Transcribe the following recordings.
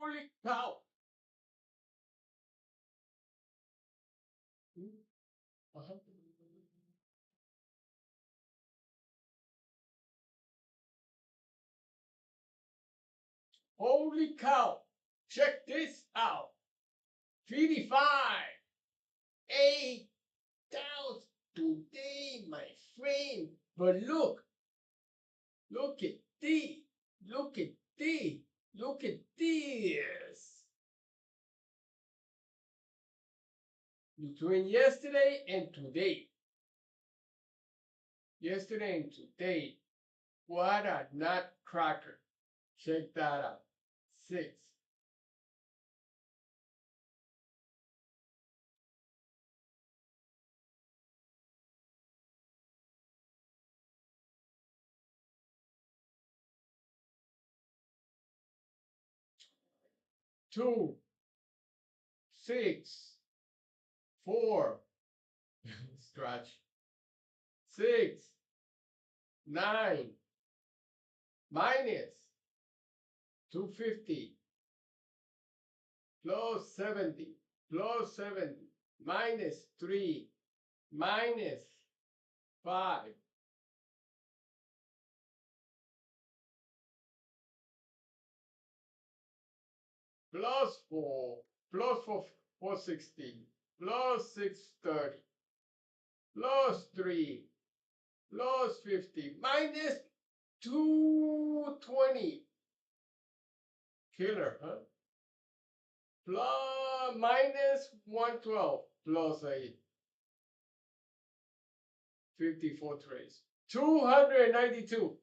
Holy cow! Holy cow! Check this out. 55, 8,000 today, my friend. But look at this. Look at this. Look at this. Between yesterday and today. Yesterday and today. What a nutcracker. Check that out. 6. Two, 6, 4, stretch, 6, 9, minus 250, plus 70, minus 3, minus 5, plus 4, plus 460, plus 630, plus 3, plus 50, minus 220. Killer, huh? Plus minus 112, plus 8. 54 trays. 292.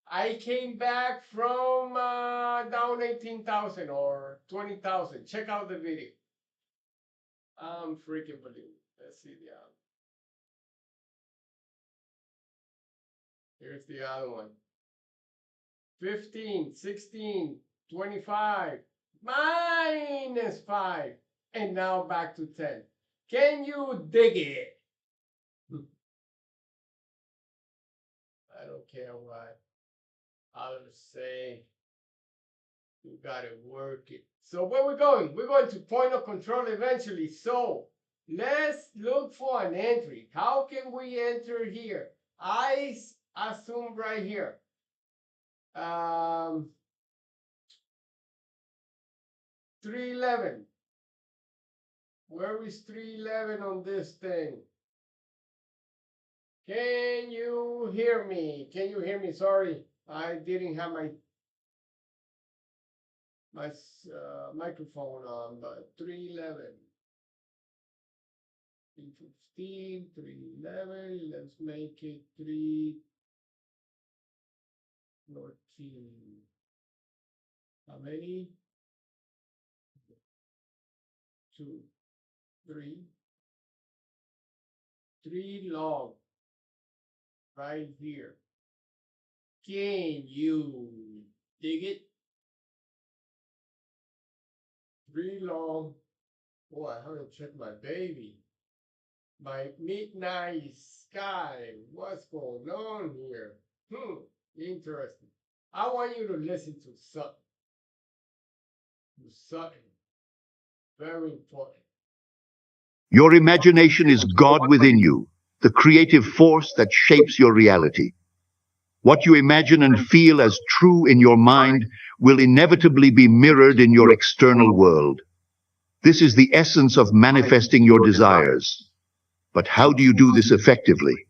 I came back from down 18,000 or 20,000. Check out the video. I'm freaking believing. Let's see the other. Here's the other one. 15, 16, 25, minus 5, and now back to 10. Can you dig it? I don't care what others say. You gotta work it. So where we're going? We're going to point of control eventually. So let's look for an entry. How can we enter here? I assume right here. 311. Where is 311 on this thing? Can you hear me? Can you hear me? Sorry, I didn't have my microphone on, but 311. 315, 311. Let's make it 314. How many? 2, 3. 3 long. Right here. Can you dig it? 3 long. Oh, I haven't checked my baby. My midnight sky. What's going on here? Interesting. I want you to listen to something. Very important. Your imagination is God within you, the creative force that shapes your reality. What you imagine and feel as true in your mind will inevitably be mirrored in your external world. This is the essence of manifesting your desires. But how do you do this effectively?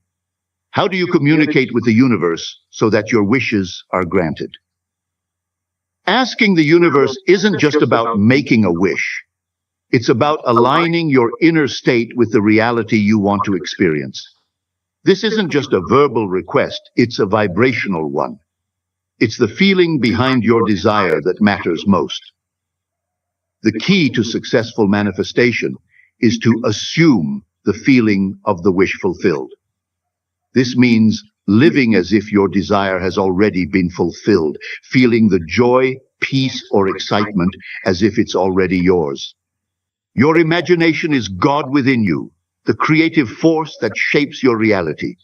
How do you communicate with the universe so that your wishes are granted? Asking the universe isn't just about making a wish. It's about aligning your inner state with the reality you want to experience. This isn't just a verbal request, it's a vibrational one. It's the feeling behind your desire that matters most. The key to successful manifestation is to assume the feeling of the wish fulfilled. This means living as if your desire has already been fulfilled, feeling the joy, peace, or excitement as if it's already yours. Your imagination is God within you, the creative force that shapes your reality.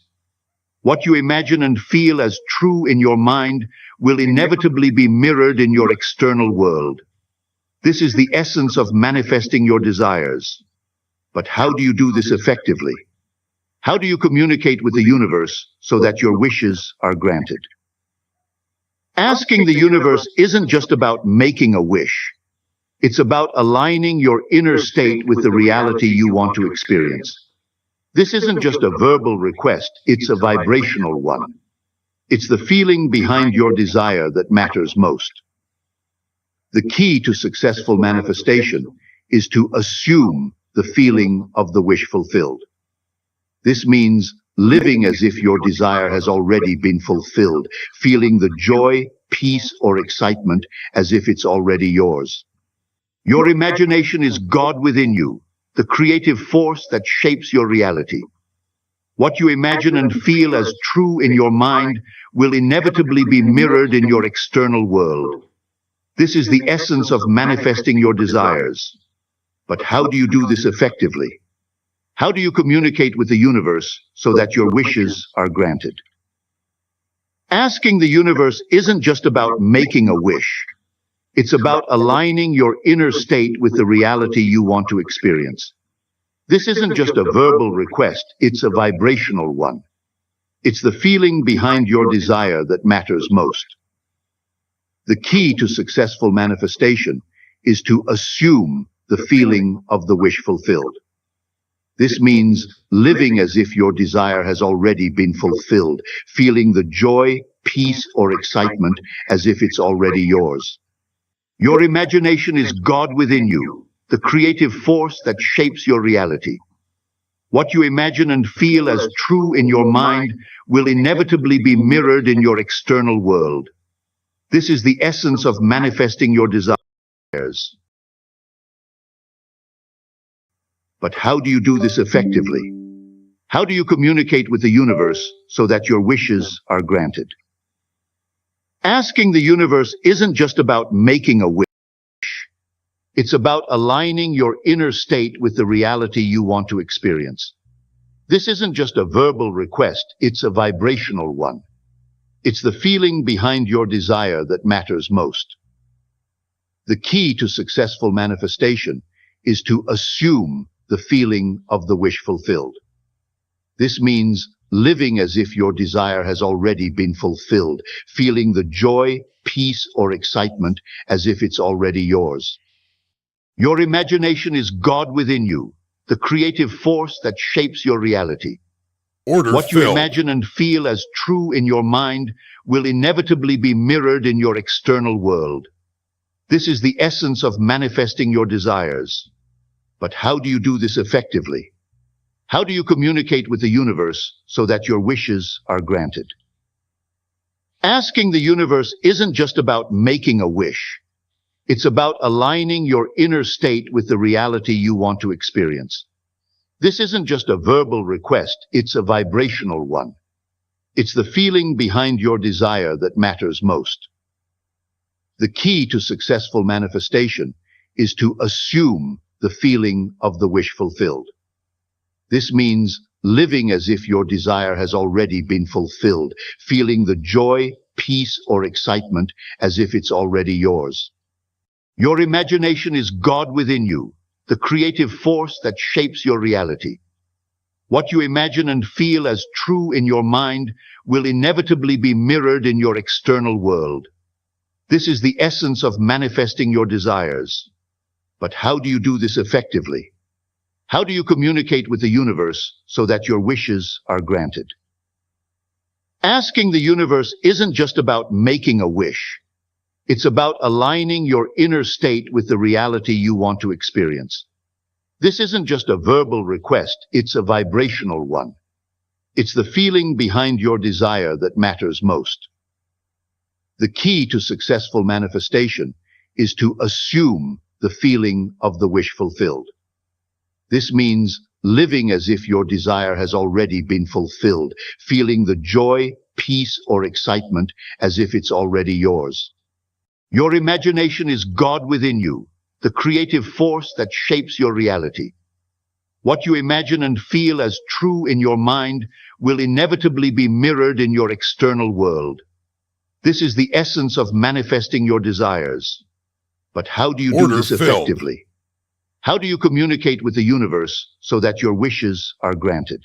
What you imagine and feel as true in your mind will inevitably be mirrored in your external world. This is the essence of manifesting your desires. But how do you do this effectively? How do you communicate with the universe so that your wishes are granted? Asking the universe isn't just about making a wish. It's about aligning your inner state with the reality you want to experience. This isn't just a verbal request, it's a vibrational one. It's the feeling behind your desire that matters most. The key to successful manifestation is to assume the feeling of the wish fulfilled. This means living as if your desire has already been fulfilled, feeling the joy, peace, or excitement as if it's already yours. Your imagination is God within you, the creative force that shapes your reality. What you imagine and feel as true in your mind will inevitably be mirrored in your external world. This is the essence of manifesting your desires. But how do you do this effectively? How do you communicate with the universe so that your wishes are granted? Asking the universe isn't just about making a wish. It's about aligning your inner state with the reality you want to experience. This isn't just a verbal request, it's a vibrational one. It's the feeling behind your desire that matters most. The key to successful manifestation is to assume the feeling of the wish fulfilled. This means living as if your desire has already been fulfilled, feeling the joy, peace, or excitement as if it's already yours. Your imagination is God within you, the creative force that shapes your reality. What you imagine and feel as true in your mind will inevitably be mirrored in your external world. This is the essence of manifesting your desires. But how do you do this effectively? How do you communicate with the universe so that your wishes are granted? Asking the universe isn't just about making a wish. It's about aligning your inner state with the reality you want to experience. This isn't just a verbal request, it's a vibrational one. It's the feeling behind your desire that matters most. The key to successful manifestation is to assume the feeling of the wish fulfilled. This means living as if your desire has already been fulfilled, feeling the joy, peace, or excitement as if it's already yours. Your imagination is God within you, the creative force that shapes your reality. What you imagine and feel as true in your mind will inevitably be mirrored in your external world. This is the essence of manifesting your desires. But how do you do this effectively? How do you communicate with the universe so that your wishes are granted? Asking the universe isn't just about making a wish. It's about aligning your inner state with the reality you want to experience. This isn't just a verbal request, it's a vibrational one. It's the feeling behind your desire that matters most. The key to successful manifestation is to assume the feeling of the wish fulfilled. This means living as if your desire has already been fulfilled, feeling the joy, peace, or excitement as if it's already yours. Your imagination is God within you, the creative force that shapes your reality. What you imagine and feel as true in your mind will inevitably be mirrored in your external world. This is the essence of manifesting your desires. But how do you do this effectively? How do you communicate with the universe so that your wishes are granted? Asking the universe isn't just about making a wish. It's about aligning your inner state with the reality you want to experience. This isn't just a verbal request, it's a vibrational one. It's the feeling behind your desire that matters most. The key to successful manifestation is to assume the feeling of the wish fulfilled. This means living as if your desire has already been fulfilled, feeling the joy, peace, or excitement as if it's already yours. Your imagination is God within you, the creative force that shapes your reality. What you imagine and feel as true in your mind will inevitably be mirrored in your external world. This is the essence of manifesting your desires. But how do you do Order this filled. effectively? How do you communicate with the universe so that your wishes are granted?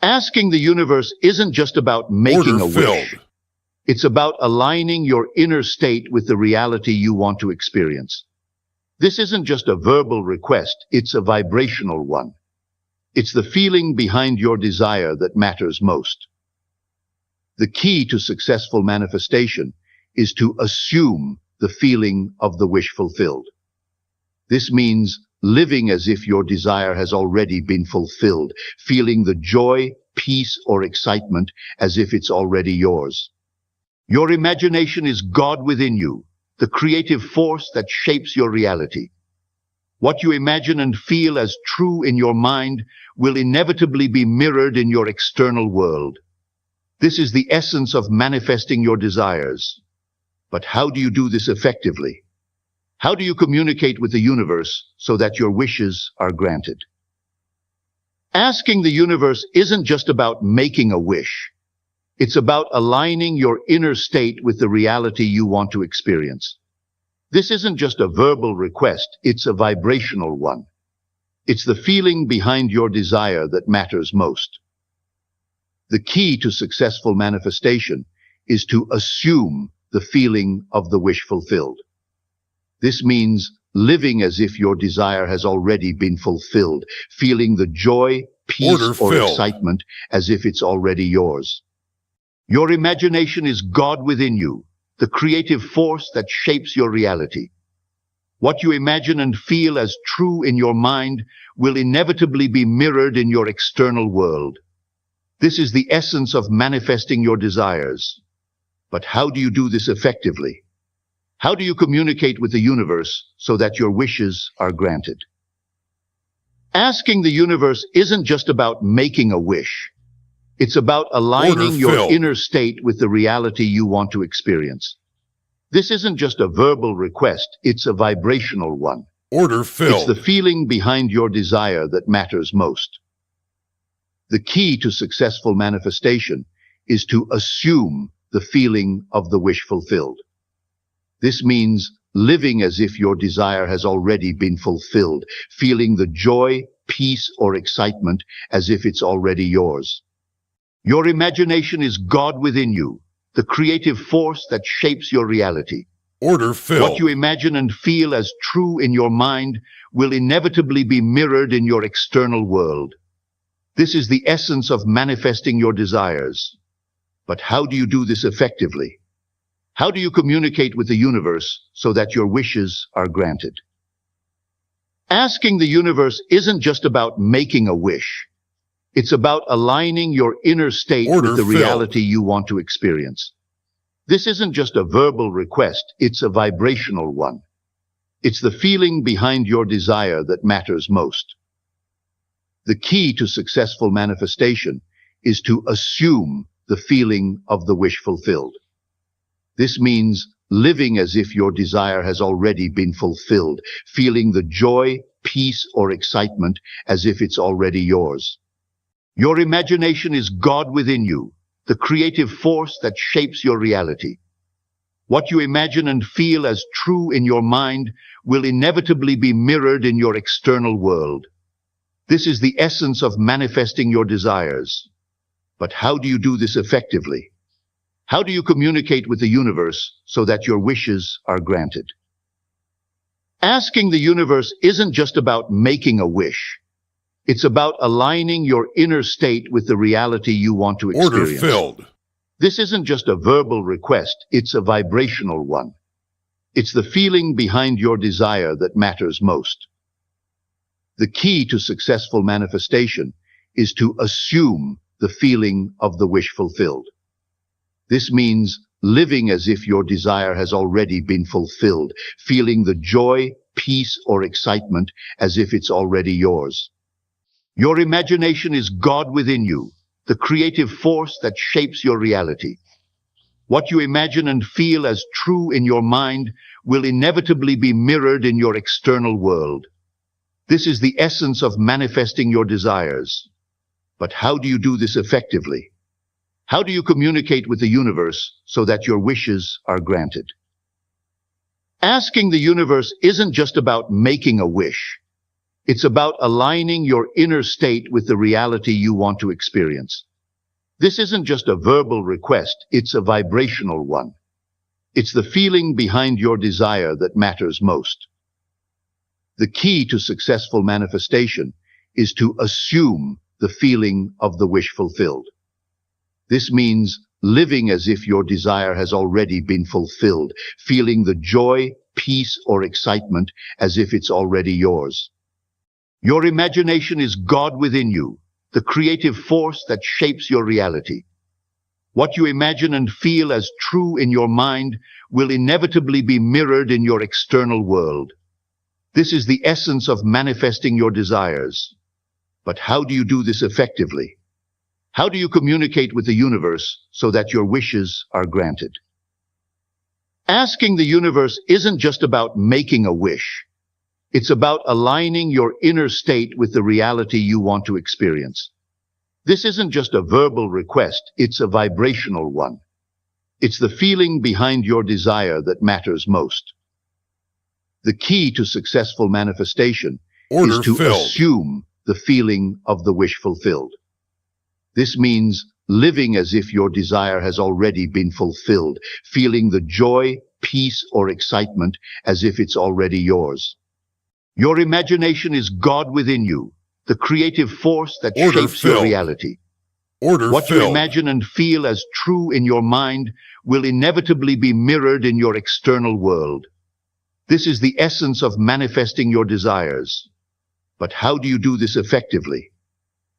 Asking the universe isn't just about making Order a wish. filled. It's about aligning your inner state with the reality you want to experience. This isn't just a verbal request, it's a vibrational one. It's the feeling behind your desire that matters most. The key to successful manifestation is to assume the feeling of the wish fulfilled. This means living as if your desire has already been fulfilled, feeling the joy, peace, or excitement as if it's already yours. Your imagination is God within you, the creative force that shapes your reality. What you imagine and feel as true in your mind will inevitably be mirrored in your external world. This is the essence of manifesting your desires. But how do you do this effectively? How do you communicate with the universe so that your wishes are granted? Asking the universe isn't just about making a wish. It's about aligning your inner state with the reality you want to experience. This isn't just a verbal request, it's a vibrational one. It's the feeling behind your desire that matters most. The key to successful manifestation is to assume the feeling of the wish fulfilled. This means living as if your desire has already been fulfilled, feeling the joy, peace, Order or filled. excitement as if it's already yours. Your imagination is God within you, the creative force that shapes your reality. What you imagine and feel as true in your mind will inevitably be mirrored in your external world. This is the essence of manifesting your desires. But how do you do this effectively? How do you communicate with the universe so that your wishes are granted? Asking the universe isn't just about making a wish. It's about aligning Order your filled. inner state with the reality you want to experience. This isn't just a verbal request, it's a vibrational one. Order It's filled. the feeling behind your desire that matters most. The key to successful manifestation is to assume the feeling of the wish fulfilled. This means living as if your desire has already been fulfilled, feeling the joy, peace, or excitement as if it's already yours. Your imagination is God within you, the creative force that shapes your reality. Order filled. What you imagine and feel as true in your mind will inevitably be mirrored in your external world. This is the essence of manifesting your desires. But how do you do this effectively? How do you communicate with the universe so that your wishes are granted? Asking the universe isn't just about making a wish. It's about aligning your inner state Order with the filled. reality you want to experience. This isn't just a verbal request, it's a vibrational one. It's the feeling behind your desire that matters most. The key to successful manifestation is to assume the feeling of the wish fulfilled. This means living as if your desire has already been fulfilled, feeling the joy, peace, or excitement as if it's already yours. Your imagination is God within you, the creative force that shapes your reality. What you imagine and feel as true in your mind will inevitably be mirrored in your external world. This is the essence of manifesting your desires. But how do you do this effectively? How do you communicate with the universe so that your wishes are granted? Asking the universe isn't just about making a wish. It's about aligning your inner state with the reality you want to Order experience. filled. This isn't just a verbal request, it's a vibrational one. It's the feeling behind your desire that matters most. The key to successful manifestation is to assume the feeling of the wish fulfilled. This means living as if your desire has already been fulfilled, feeling the joy, peace, or excitement as if it's already yours. Your imagination is God within you, the creative force that shapes your reality. What you imagine and feel as true in your mind will inevitably be mirrored in your external world. This is the essence of manifesting your desires. But how do you do this effectively? How do you communicate with the universe so that your wishes are granted? Asking the universe isn't just about making a wish. It's about aligning your inner state with the reality you want to experience. This isn't just a verbal request, it's a vibrational one. It's the feeling behind your desire that matters most. The key to successful manifestation is to assume the feeling of the wish fulfilled. This means living as if your desire has already been fulfilled, feeling the joy, peace, or excitement as if it's already yours. Your imagination is God within you, the creative force that shapes your reality. What you imagine and feel as true in your mind will inevitably be mirrored in your external world. This is the essence of manifesting your desires. But how do you do this effectively? How do you communicate with the universe so that your wishes are granted? Asking the universe isn't just about making a wish. It's about aligning your inner state with the reality you want to experience. This isn't just a verbal request, it's a vibrational one. It's the feeling behind your desire that matters most. The key to successful manifestation is to assume the feeling of the wish fulfilled. This means living as if your desire has already been fulfilled, feeling the joy, peace, or excitement as if it's already yours. Your imagination is God within you, the creative force that shapes your reality. What you imagine and feel as true in your mind will inevitably be mirrored in your external world. This is the essence of manifesting your desires. But how do you do this effectively?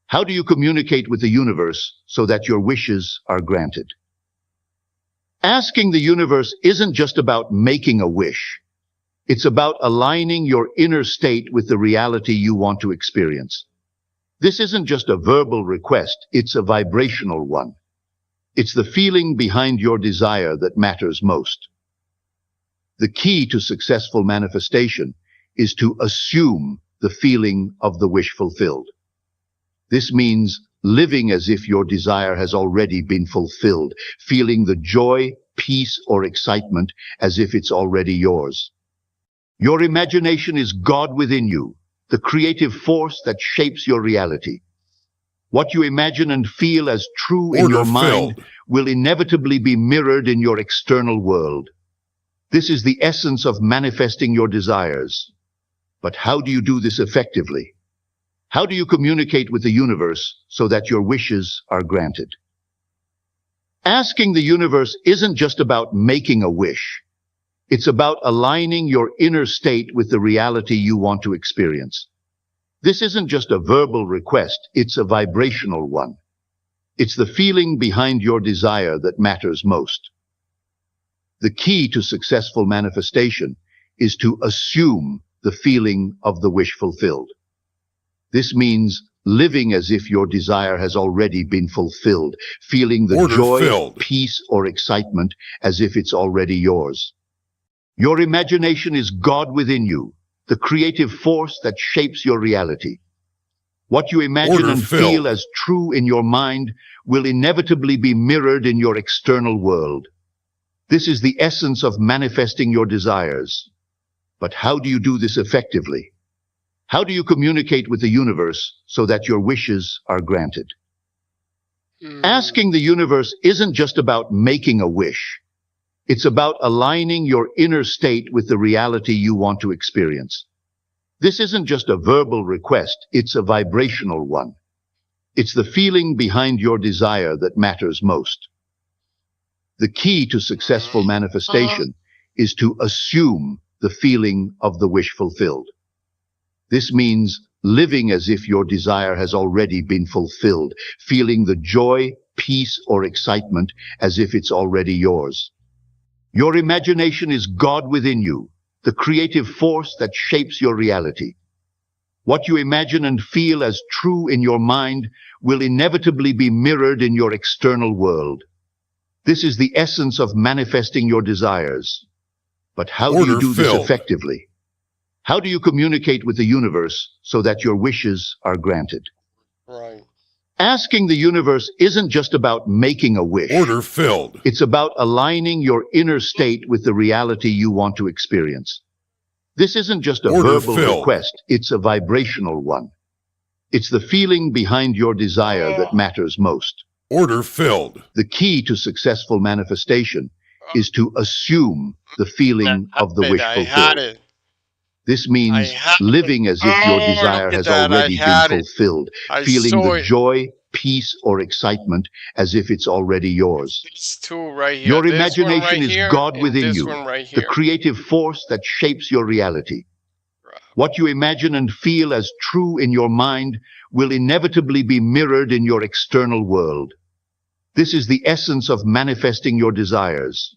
How do you communicate with the universe so that your wishes are granted? Asking the universe isn't just about making a wish. It's about aligning your inner state with the reality you want to experience. This isn't just a verbal request, it's a vibrational one. It's the feeling behind your desire that matters most. The key to successful manifestation is to assume the feeling of the wish fulfilled. This means living as if your desire has already been fulfilled, feeling the joy, peace, or excitement as if it's already yours. Your imagination is God within you, the creative force that shapes your reality. What you imagine and feel as true in your mind will inevitably be mirrored in your external world. This is the essence of manifesting your desires. But how do you do this effectively? How do you communicate with the universe so that your wishes are granted? Asking the universe isn't just about making a wish. It's about aligning your inner state with the reality you want to experience. This isn't just a verbal request, it's a vibrational one. It's the feeling behind your desire that matters most. The key to successful manifestation is to assume the feeling of the wish fulfilled. This means living as if your desire has already been fulfilled, feeling the joy, peace, or excitement as if it's already yours. Your imagination is God within you, the creative force that shapes your reality. What you imagine and feel as true in your mind will inevitably be mirrored in your external world. This is the essence of manifesting your desires. But how do you do this effectively? How do you communicate with the universe so that your wishes are granted? Asking the universe isn't just about making a wish. It's about aligning your inner state with the reality you want to experience. This isn't just a verbal request, it's a vibrational one. It's the feeling behind your desire that matters most. The key to successful manifestation is to assume the feeling of the wish fulfilled. This means living as if your desire has already been fulfilled, feeling the joy, peace, or excitement as if it's already yours. Your imagination is God within you, the creative force that shapes your reality. What you imagine and feel as true in your mind will inevitably be mirrored in your external world. This is the essence of manifesting your desires. But how do you do this effectively? How do you communicate with the universe so that your wishes are granted? Right. Asking the universe isn't just about making a wish. Order filled. It's about aligning your inner state with the reality you want to experience. This isn't just a Order verbal filled. request, it's a vibrational one. It's the feeling behind your desire that matters most. Order filled. The key to successful manifestation is to assume the feeling of the wish I had fulfilled. it. This I means had living as if your Oh, desire look at has that. I already been had it. fulfilled, I feeling saw the it. joy, peace, or excitement as if it's already yours. These two right here. Your This one imagination right is here, God and within this you, one right the here. creative force that shapes your reality. What you imagine and feel as true in your mind will inevitably be mirrored in your external world. This is the essence of manifesting your desires.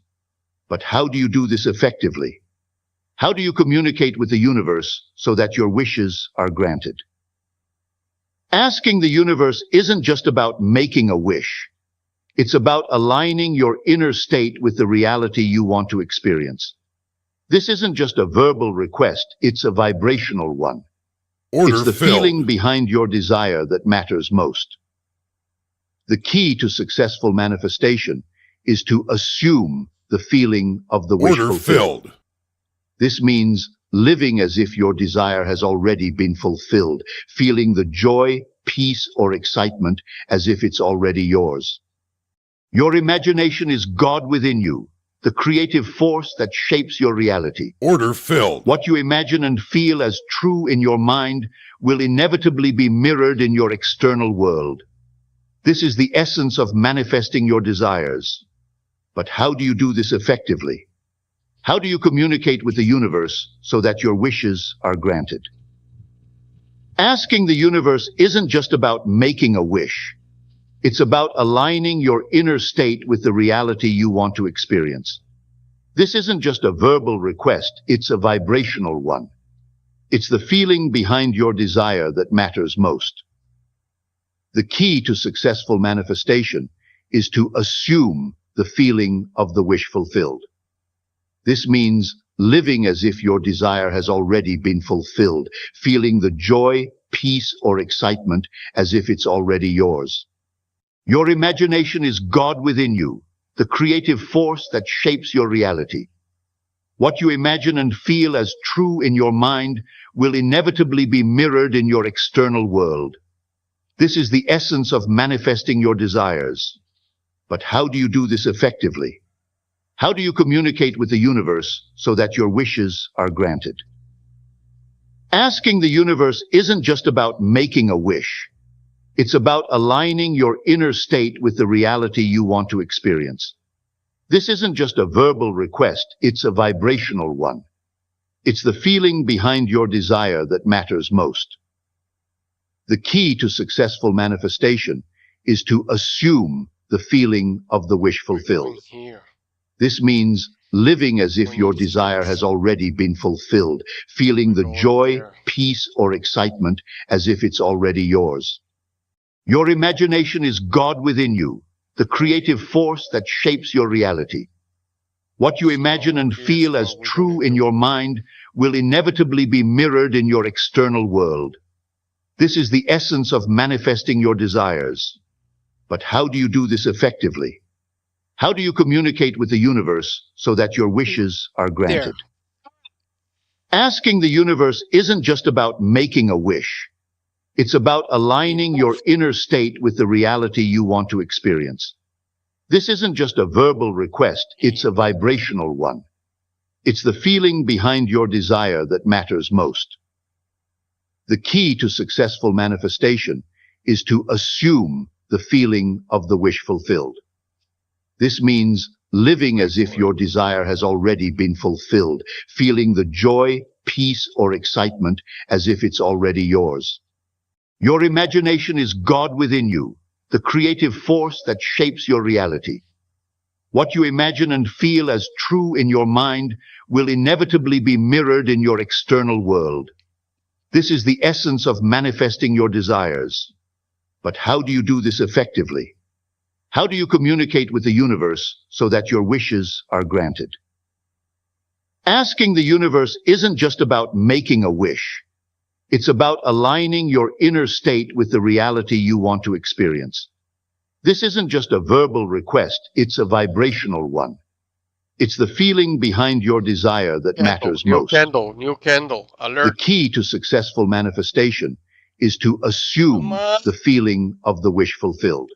But how do you do this effectively? How do you communicate with the universe so that your wishes are granted? Asking the universe isn't just about making a wish. It's about aligning your inner state with the reality you want to experience. This isn't just a verbal request, it's a vibrational one. Order It's the filled. feeling behind your desire that matters most. The key to successful manifestation is to assume the feeling of the wish Order fulfilled. filled. This means living as if your desire has already been fulfilled, feeling the joy, peace, or excitement as if it's already yours. Your imagination is God within you, the creative force that shapes your reality. Order filled. What you imagine and feel as true in your mind will inevitably be mirrored in your external world. This is the essence of manifesting your desires. But how do you do this effectively? How do you communicate with the universe so that your wishes are granted? Asking the universe isn't just about making a wish. It's about aligning your inner state with the reality you want to experience. This isn't just a verbal request, it's a vibrational one. It's the feeling behind your desire that matters most. The key to successful manifestation is to assume the feeling of the wish fulfilled. This means living as if your desire has already been fulfilled, feeling the joy, peace, or excitement as if it's already yours. Your imagination is God within you, the creative force that shapes your reality. What you imagine and feel as true in your mind will inevitably be mirrored in your external world. This is the essence of manifesting your desires. But how do you do this effectively? How do you communicate with the universe so that your wishes are granted? Asking the universe isn't just about making a wish. It's about aligning your inner state with the reality you want to experience. This isn't just a verbal request, it's a vibrational one. It's the feeling behind your desire that matters most. The key to successful manifestation is to assume the feeling of the wish fulfilled. Here. This means living as if your desire has already been fulfilled, feeling the joy, peace, or excitement as if it's already yours. Your imagination is God within you, the creative force that shapes your reality. What you imagine and feel as true in your mind will inevitably be mirrored in your external world. This is the essence of manifesting your desires. But how do you do this effectively? How do you communicate with the universe so that your wishes are granted? Asking the universe isn't just about making a wish. It's about aligning your inner state with the reality you want to experience. This isn't just a verbal request, it's a vibrational one. It's the feeling behind your desire that matters most. The key to successful manifestation is to assume the feeling of the wish fulfilled. This means living as if your desire has already been fulfilled, feeling the joy, peace, or excitement as if it's already yours. Your imagination is God within you, the creative force that shapes your reality. What you imagine and feel as true in your mind will inevitably be mirrored in your external world. This is the essence of manifesting your desires. But how do you do this effectively? How do you communicate with the universe so that your wishes are granted? Asking the universe isn't just about making a wish. It's about aligning your inner state with the reality you want to experience. This isn't just a verbal request, it's a vibrational one. It's the feeling behind your desire that matters most. New candle, The alert. key to successful manifestation is to assume the feeling of the wish fulfilled.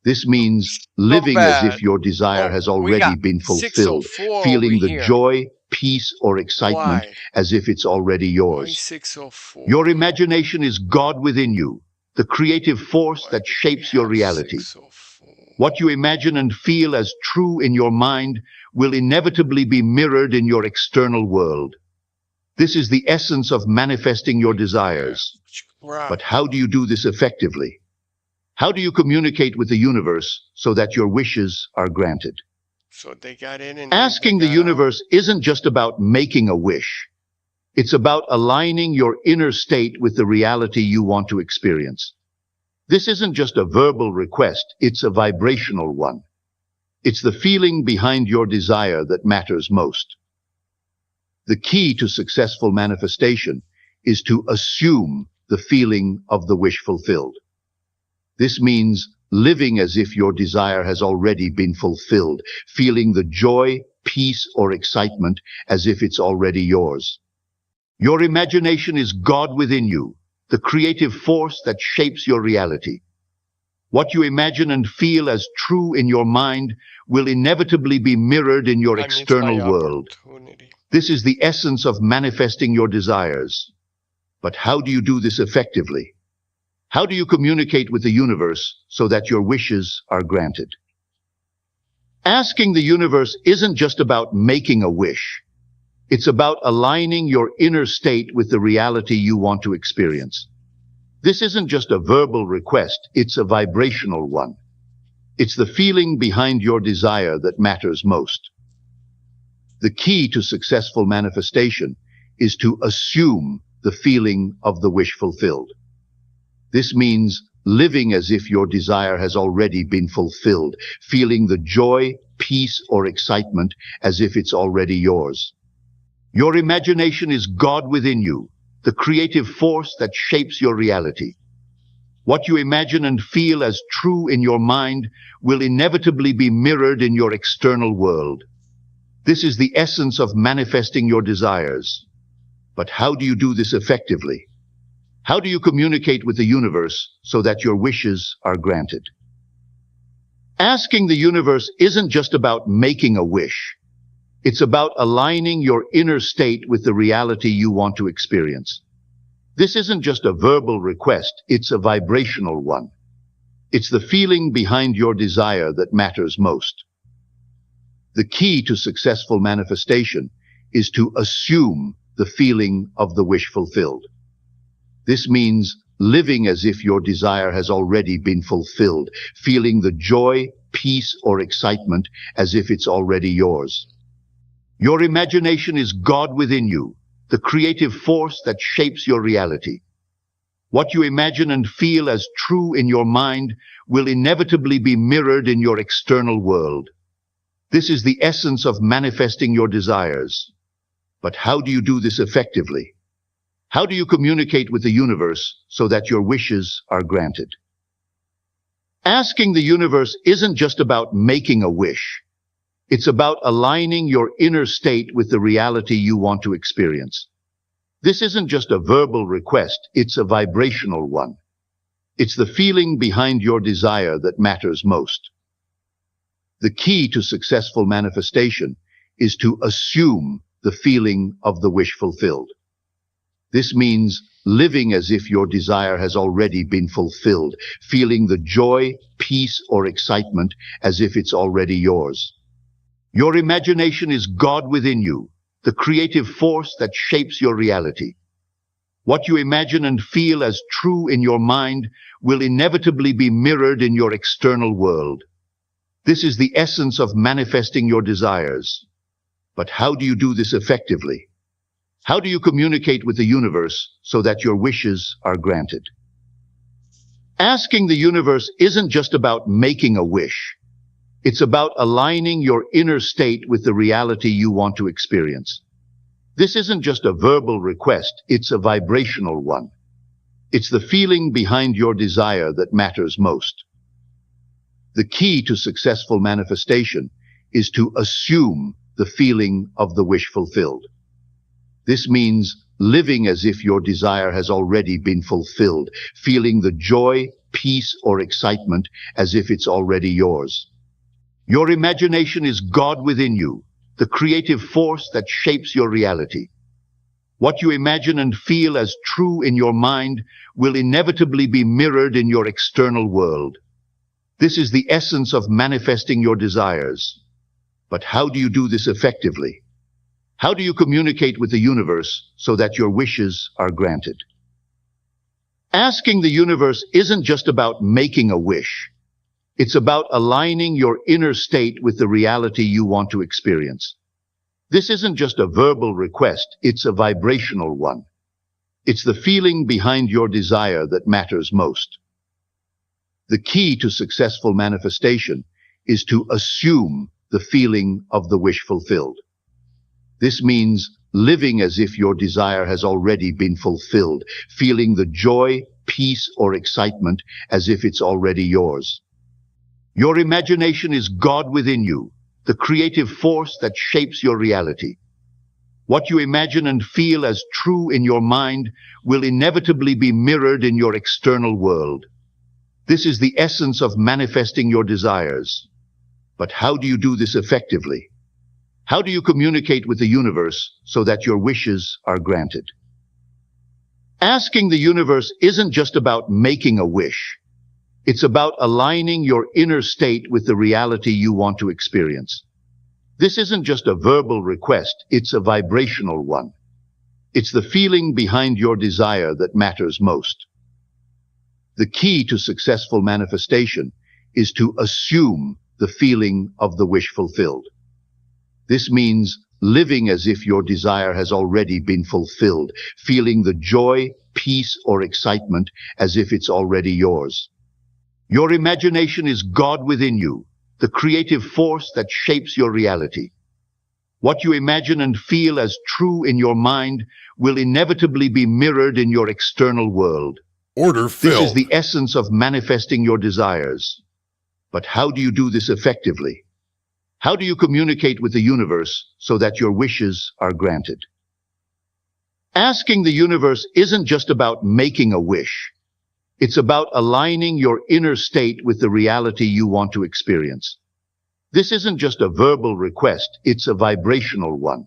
This means living as if your desire has already been fulfilled, feeling the joy, peace, or excitement as if it's already yours. 604. Your imagination is God within you, the creative force that shapes your reality. 604. What you imagine and feel as true in your mind will inevitably be mirrored in your external world. This is the essence of manifesting your desires. But how do you do this effectively? How do you communicate with the universe so that your wishes are granted? So they got in and Asking the universe isn't just about making a wish. It's about aligning your inner state with the reality you want to experience. This isn't just a verbal request, it's a vibrational one. It's the feeling behind your desire that matters most. The key to successful manifestation is to assume the feeling of the wish fulfilled. This means living as if your desire has already been fulfilled, feeling the joy, peace, or excitement as if it's already yours. Your imagination is God within you, the creative force that shapes your reality. What you imagine and feel as true in your mind will inevitably be mirrored in your external world. This is the essence of manifesting your desires. But how do you do this effectively? How do you communicate with the universe so that your wishes are granted? Asking the universe isn't just about making a wish. It's about aligning your inner state with the reality you want to experience. This isn't just a verbal request, it's a vibrational one. It's the feeling behind your desire that matters most. The key to successful manifestation is to assume the feeling of the wish fulfilled. This means living as if your desire has already been fulfilled, feeling the joy, peace, or excitement as if it's already yours. Your imagination is God within you, the creative force that shapes your reality. What you imagine and feel as true in your mind will inevitably be mirrored in your external world. This is the essence of manifesting your desires. But how do you do this effectively? How do you communicate with the universe so that your wishes are granted? Asking the universe isn't just about making a wish. It's about aligning your inner state with the reality you want to experience. This isn't just a verbal request, it's a vibrational one. It's the feeling behind your desire that matters most. The key to successful manifestation is to assume the feeling of the wish fulfilled. This means living as if your desire has already been fulfilled, feeling the joy, peace, or excitement as if it's already yours. Your imagination is God within you, the creative force that shapes your reality. What you imagine and feel as true in your mind will inevitably be mirrored in your external world. This is the essence of manifesting your desires. But how do you do this effectively? How do you communicate with the universe so that your wishes are granted? Asking the universe isn't just about making a wish. It's about aligning your inner state with the reality you want to experience. This isn't just a verbal request, it's a vibrational one. It's the feeling behind your desire that matters most. The key to successful manifestation is to assume the feeling of the wish fulfilled. This means living as if your desire has already been fulfilled, feeling the joy, peace, or excitement as if it's already yours. Your imagination is God within you, the creative force that shapes your reality. What you imagine and feel as true in your mind will inevitably be mirrored in your external world. This is the essence of manifesting your desires. But how do you do this effectively? How do you communicate with the universe so that your wishes are granted? Asking the universe isn't just about making a wish. It's about aligning your inner state with the reality you want to experience. This isn't just a verbal request, it's a vibrational one. It's the feeling behind your desire that matters most. The key to successful manifestation is to assume the feeling of the wish fulfilled. This means living as if your desire has already been fulfilled, feeling the joy, peace, or excitement as if it's already yours. Your imagination is God within you, the creative force that shapes your reality. What you imagine and feel as true in your mind will inevitably be mirrored in your external world. This is the essence of manifesting your desires. But how do you do this effectively? How do you communicate with the universe so that your wishes are granted? Asking the universe isn't just about making a wish. It's about aligning your inner state with the reality you want to experience. This isn't just a verbal request, it's a vibrational one. It's the feeling behind your desire that matters most. The key to successful manifestation is to assume the feeling of the wish fulfilled. This means living as if your desire has already been fulfilled, feeling the joy, peace, or excitement as if it's already yours. Your imagination is God within you, the creative force that shapes your reality. What you imagine and feel as true in your mind will inevitably be mirrored in your external world. This is the essence of manifesting your desires. But how do you do this effectively? How do you communicate with the universe so that your wishes are granted? Asking the universe isn't just about making a wish. It's about aligning your inner state with the reality you want to experience. This isn't just a verbal request, it's a vibrational one. It's the feeling behind your desire that matters most. The key to successful manifestation is to assume the feeling of the wish fulfilled. This means living as if your desire has already been fulfilled, feeling the joy, peace, or excitement as if it's already yours. Your imagination is God within you, the creative force that shapes your reality. What you imagine and feel as true in your mind will inevitably be mirrored in your external world. Order This filled. is the essence of manifesting your desires. But how do you do this effectively? How do you communicate with the universe so that your wishes are granted? Asking the universe isn't just about making a wish. It's about aligning your inner state with the reality you want to experience. This isn't just a verbal request, it's a vibrational one.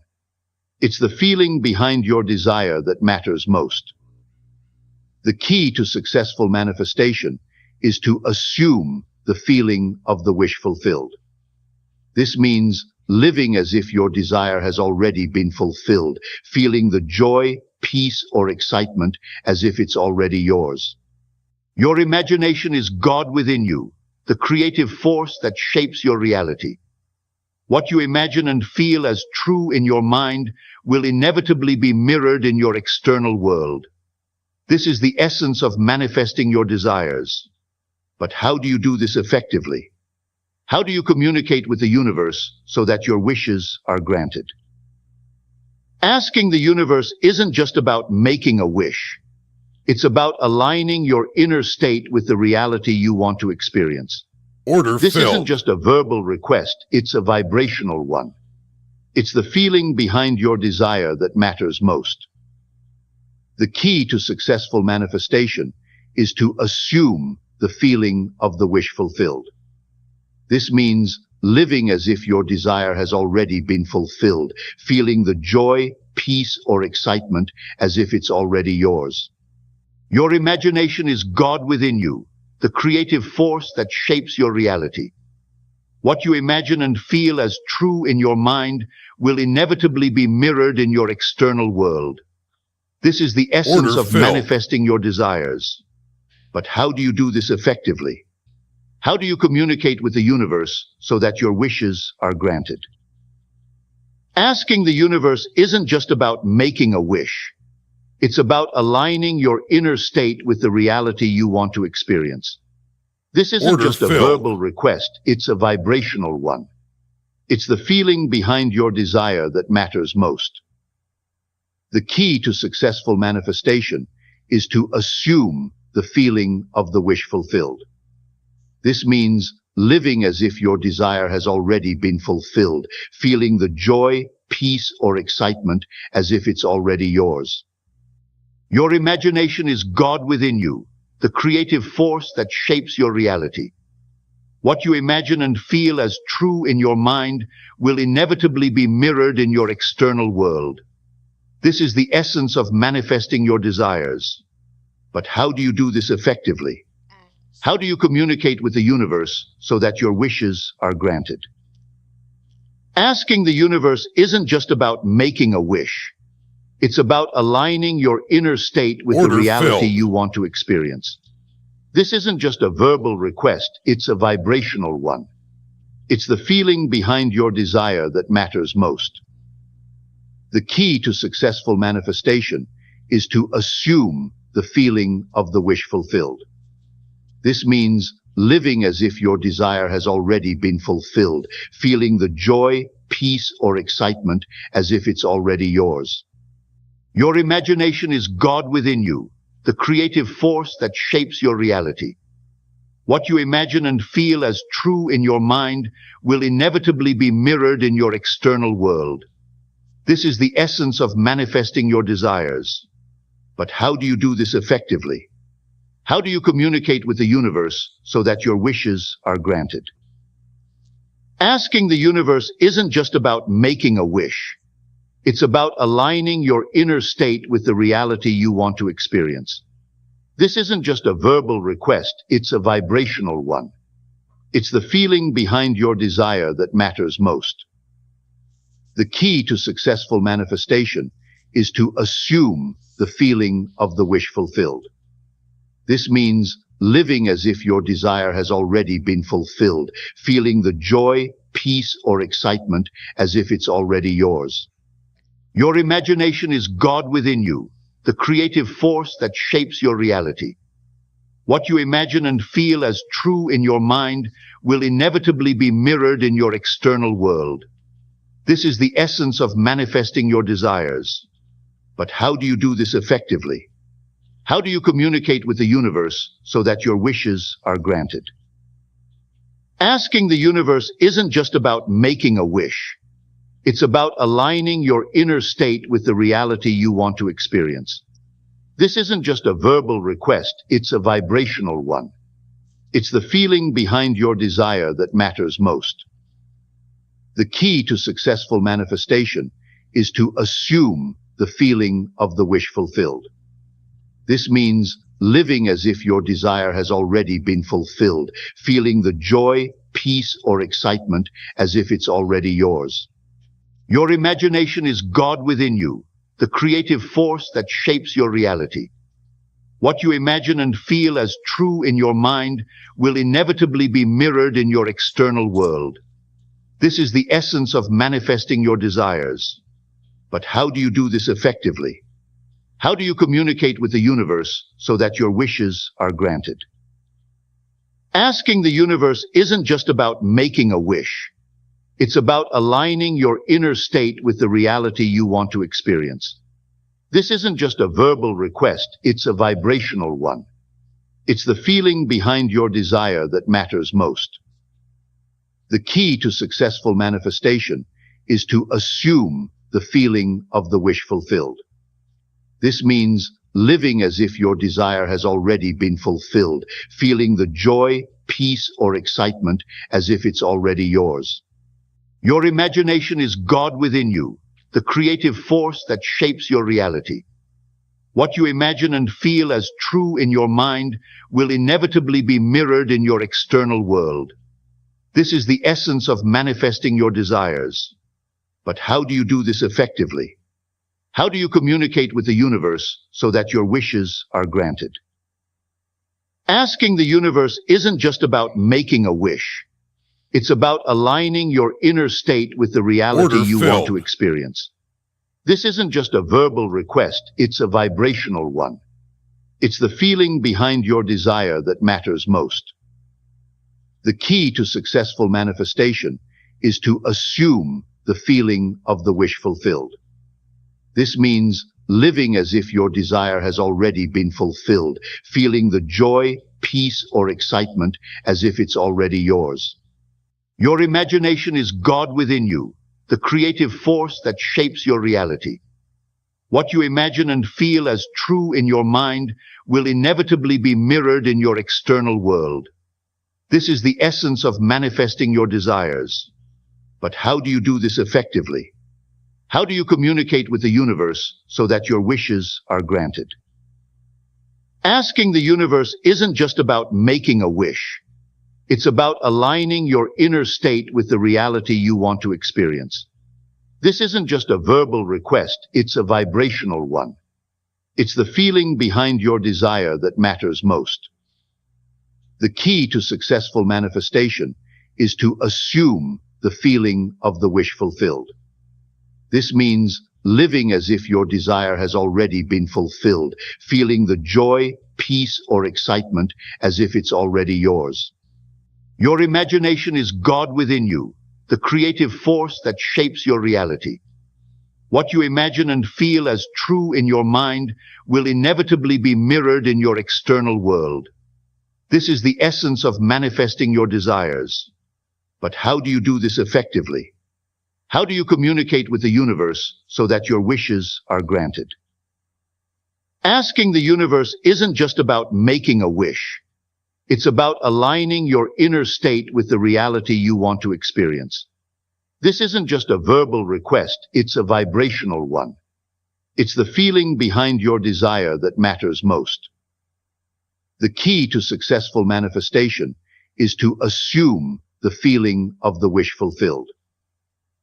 It's the feeling behind your desire that matters most. The key to successful manifestation is to assume the feeling of the wish fulfilled. This means living as if your desire has already been fulfilled, feeling the joy, peace, or excitement as if it's already yours. Your imagination is God within you, the creative force that shapes your reality. What you imagine and feel as true in your mind will inevitably be mirrored in your external world. This is the essence of manifesting your desires. But how do you do this effectively? How do you communicate with the universe so that your wishes are granted? Asking the universe isn't just about making a wish. It's about aligning your inner state with the reality you want to experience. Order This filled. isn't just a verbal request, it's a vibrational one. It's the feeling behind your desire that matters most. The key to successful manifestation is to assume the feeling of the wish fulfilled. This means living as if your desire has already been fulfilled, feeling the joy, peace, or excitement as if it's already yours. Your imagination is God within you, the creative force that shapes your reality. What you imagine and feel as true in your mind will inevitably be mirrored in your external world. This is the essence Order of filled. manifesting your desires. But how do you do this effectively? How do you communicate with the universe so that your wishes are granted? Asking the universe isn't just about making a wish. It's about aligning your inner state with the reality you want to experience. This isn't Order just a filled. verbal request, it's a vibrational one. It's the feeling behind your desire that matters most. The key to successful manifestation is to assume the feeling of the wish fulfilled. This means living as if your desire has already been fulfilled, feeling the joy, peace, or excitement as if it's already yours. Your imagination is God within you, the creative force that shapes your reality. What you imagine and feel as true in your mind will inevitably be mirrored in your external world. This is the essence of manifesting your desires. But how do you do this effectively? How do you communicate with the universe so that your wishes are granted? Asking the universe isn't just about making a wish. It's about aligning your inner state with the Order reality filled. you want to experience. This isn't just a verbal request, it's a vibrational one. It's the feeling behind your desire that matters most. The key to successful manifestation is to assume the feeling of the wish fulfilled. This means living as if your desire has already been fulfilled, feeling the joy, peace, or excitement as if it's already yours. Your imagination is God within you, the creative force that shapes your reality. What you imagine and feel as true in your mind will inevitably be mirrored in your external world. This is the essence of manifesting your desires. But how do you do this effectively? How do you communicate with the universe so that your wishes are granted? Asking the universe isn't just about making a wish. It's about aligning your inner state with the reality you want to experience. This isn't just a verbal request, it's a vibrational one. It's the feeling behind your desire that matters most. The key to successful manifestation is to assume the feeling of the wish fulfilled. This means living as if your desire has already been fulfilled, feeling the joy, peace, or excitement as if it's already yours. Your imagination is God within you, the creative force that shapes your reality. What you imagine and feel as true in your mind will inevitably be mirrored in your external world. This is the essence of manifesting your desires. But how do you do this effectively? How do you communicate with the universe so that your wishes are granted? Asking the universe isn't just about making a wish. It's about aligning your inner state with the reality you want to experience. This isn't just a verbal request, it's a vibrational one. It's the feeling behind your desire that matters most. The key to successful manifestation is to assume the feeling of the wish fulfilled. This means living as if your desire has already been fulfilled, feeling the joy, peace, or excitement as if it's already yours. Your imagination is God within you, the creative force that shapes your reality. What you imagine and feel as true in your mind will inevitably be mirrored in your external world. This is the essence of manifesting your desires. But how do you do this effectively? How do you communicate with the universe so that your wishes are granted? Asking the universe isn't just about making a wish. It's about aligning your inner state with the reality you want to experience. This isn't just a verbal request, it's a vibrational one. It's the feeling behind your desire that matters most. The key to successful manifestation is to assume the feeling of the wish fulfilled. This means living as if your desire has already been fulfilled, feeling the joy, peace, or excitement as if it's already yours. Your imagination is God within you, the creative force that shapes your reality. What you imagine and feel as true in your mind will inevitably be mirrored in your external world. This is the essence of manifesting your desires. But how do you do this effectively? How do you communicate with the universe so that your wishes are granted? Asking the universe isn't just about making a wish. It's about aligning your inner state with the reality Order you want to filled. experience. This isn't just a verbal request, it's a vibrational one. It's the feeling behind your desire that matters most. The key to successful manifestation is to assume the feeling of the wish fulfilled. This means living as if your desire has already been fulfilled, feeling the joy, peace, or excitement as if it's already yours. Your imagination is God within you, the creative force that shapes your reality. What you imagine and feel as true in your mind will inevitably be mirrored in your external world. This is the essence of manifesting your desires. But how do you do this effectively? How do you communicate with the universe so that your wishes are granted? Asking the universe isn't just about making a wish. It's about aligning your inner state with the reality you want to experience. This isn't just a verbal request, it's a vibrational one. It's the feeling behind your desire that matters most. The key to successful manifestation is to assume the feeling of the wish fulfilled. This means living as if your desire has already been fulfilled, feeling the joy, peace, or excitement as if it's already yours. Your imagination is God within you, the creative force that shapes your reality. What you imagine and feel as true in your mind will inevitably be mirrored in your external world. This is the essence of manifesting your desires. But how do you do this effectively? How do you communicate with the universe so that your wishes are granted? Asking the universe isn't just about making a wish. It's about aligning your inner state with the reality you want to experience. This isn't just a verbal request, it's a vibrational one. It's the feeling behind your desire that matters most. The key to successful manifestation is to assume the feeling of the wish fulfilled.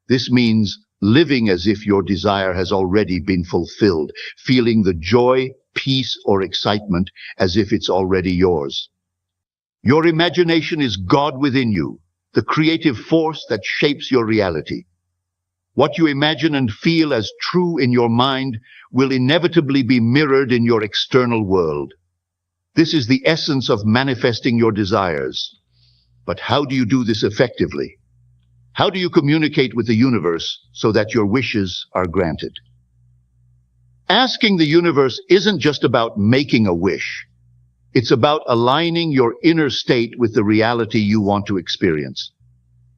This means living as if your desire has already been fulfilled, feeling the joy, peace, or excitement as if it's already yours. Your imagination is God within you, the creative force that shapes your reality. What you imagine and feel as true in your mind will inevitably be mirrored in your external world. This is the essence of manifesting your desires. But how do you do this effectively? How do you communicate with the universe so that your wishes are granted? Asking the universe isn't just about making a wish. It's about aligning your inner state with the reality you want to experience.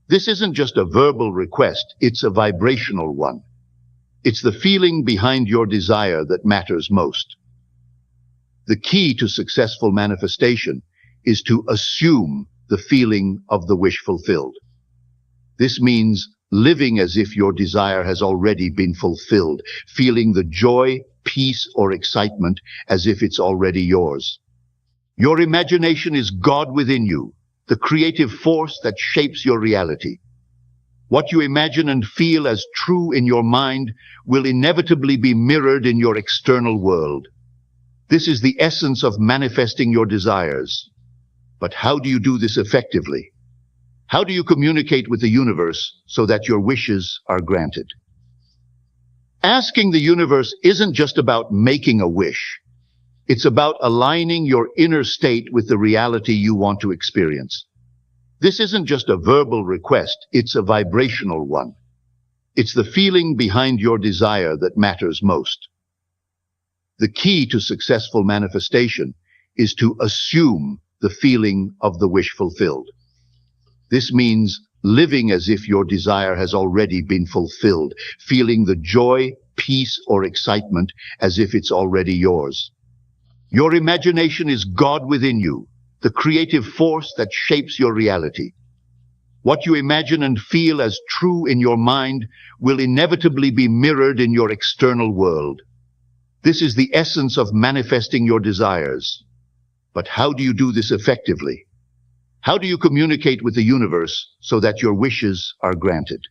This isn't just a verbal request, it's a vibrational one. It's the feeling behind your desire that matters most. The key to successful manifestation is to assume the feeling of the wish fulfilled. This means living as if your desire has already been fulfilled, feeling the joy, peace, or excitement as if it's already yours. Your imagination is God within you, the creative force that shapes your reality. What you imagine and feel as true in your mind will inevitably be mirrored in your external world. This is the essence of manifesting your desires. But how do you do this effectively? How do you communicate with the universe so that your wishes are granted? Asking the universe isn't just about making a wish. It's about aligning your inner state with the reality you want to experience. This isn't just a verbal request, it's a vibrational one. It's the feeling behind your desire that matters most. The key to successful manifestation is to assume the feeling of the wish fulfilled. This means living as if your desire has already been fulfilled, feeling the joy, peace, or excitement as if it's already yours. Your imagination is God within you, the creative force that shapes your reality. What you imagine and feel as true in your mind will inevitably be mirrored in your external world. This is the essence of manifesting your desires. But how do you do this effectively? How do you communicate with the universe so that your wishes are granted?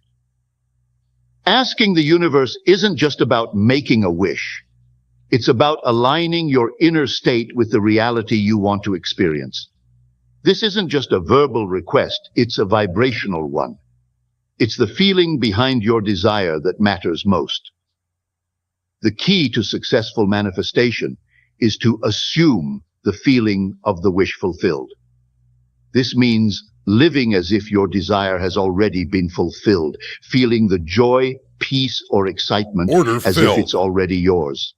Asking the universe isn't just about making a wish. It's about aligning your inner state with the reality you want to experience. This isn't just a verbal request, it's a vibrational one. It's the feeling behind your desire that matters most. The key to successful manifestation is to assume the feeling of the wish fulfilled. This means living as if your desire has already been fulfilled, feeling the joy, peace, or excitement Order as if filled. it's already yours.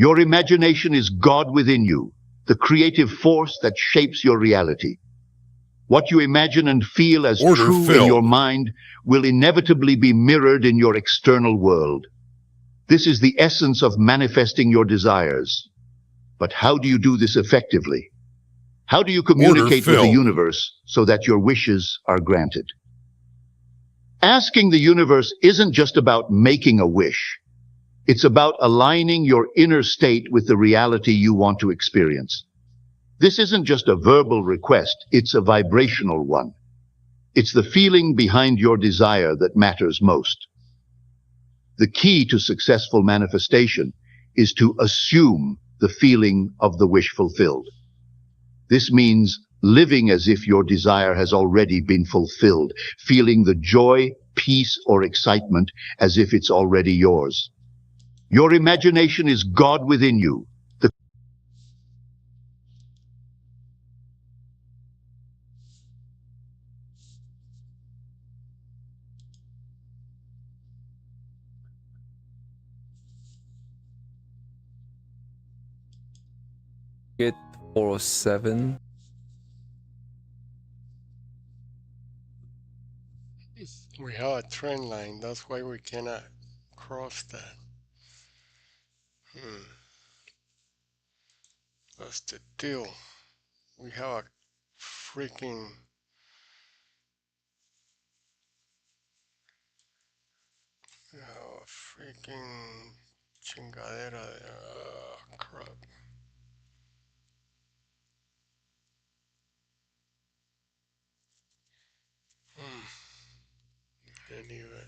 Your imagination is God within you, the creative force that shapes your reality. What you imagine and feel as Order true in your filled. mind will inevitably be mirrored in your external world. This is the essence of manifesting your desires. But how do you do this effectively? How do you Order communicate with the filled. universe so that your wishes are granted? Asking the universe isn't just about making a wish. It's about aligning your inner state with the reality you want to experience. This isn't just a verbal request, it's a vibrational one. It's the feeling behind your desire that matters most. The key to successful manifestation is to assume the feeling of the wish fulfilled. This means living as if your desire has already been fulfilled, feeling the joy, peace, or excitement as if it's already yours. Your imagination is God within you. Get 407. We have a trend line. That's why we cannot cross that. That's the deal. We have a freaking chingadera. Crap. Anyway.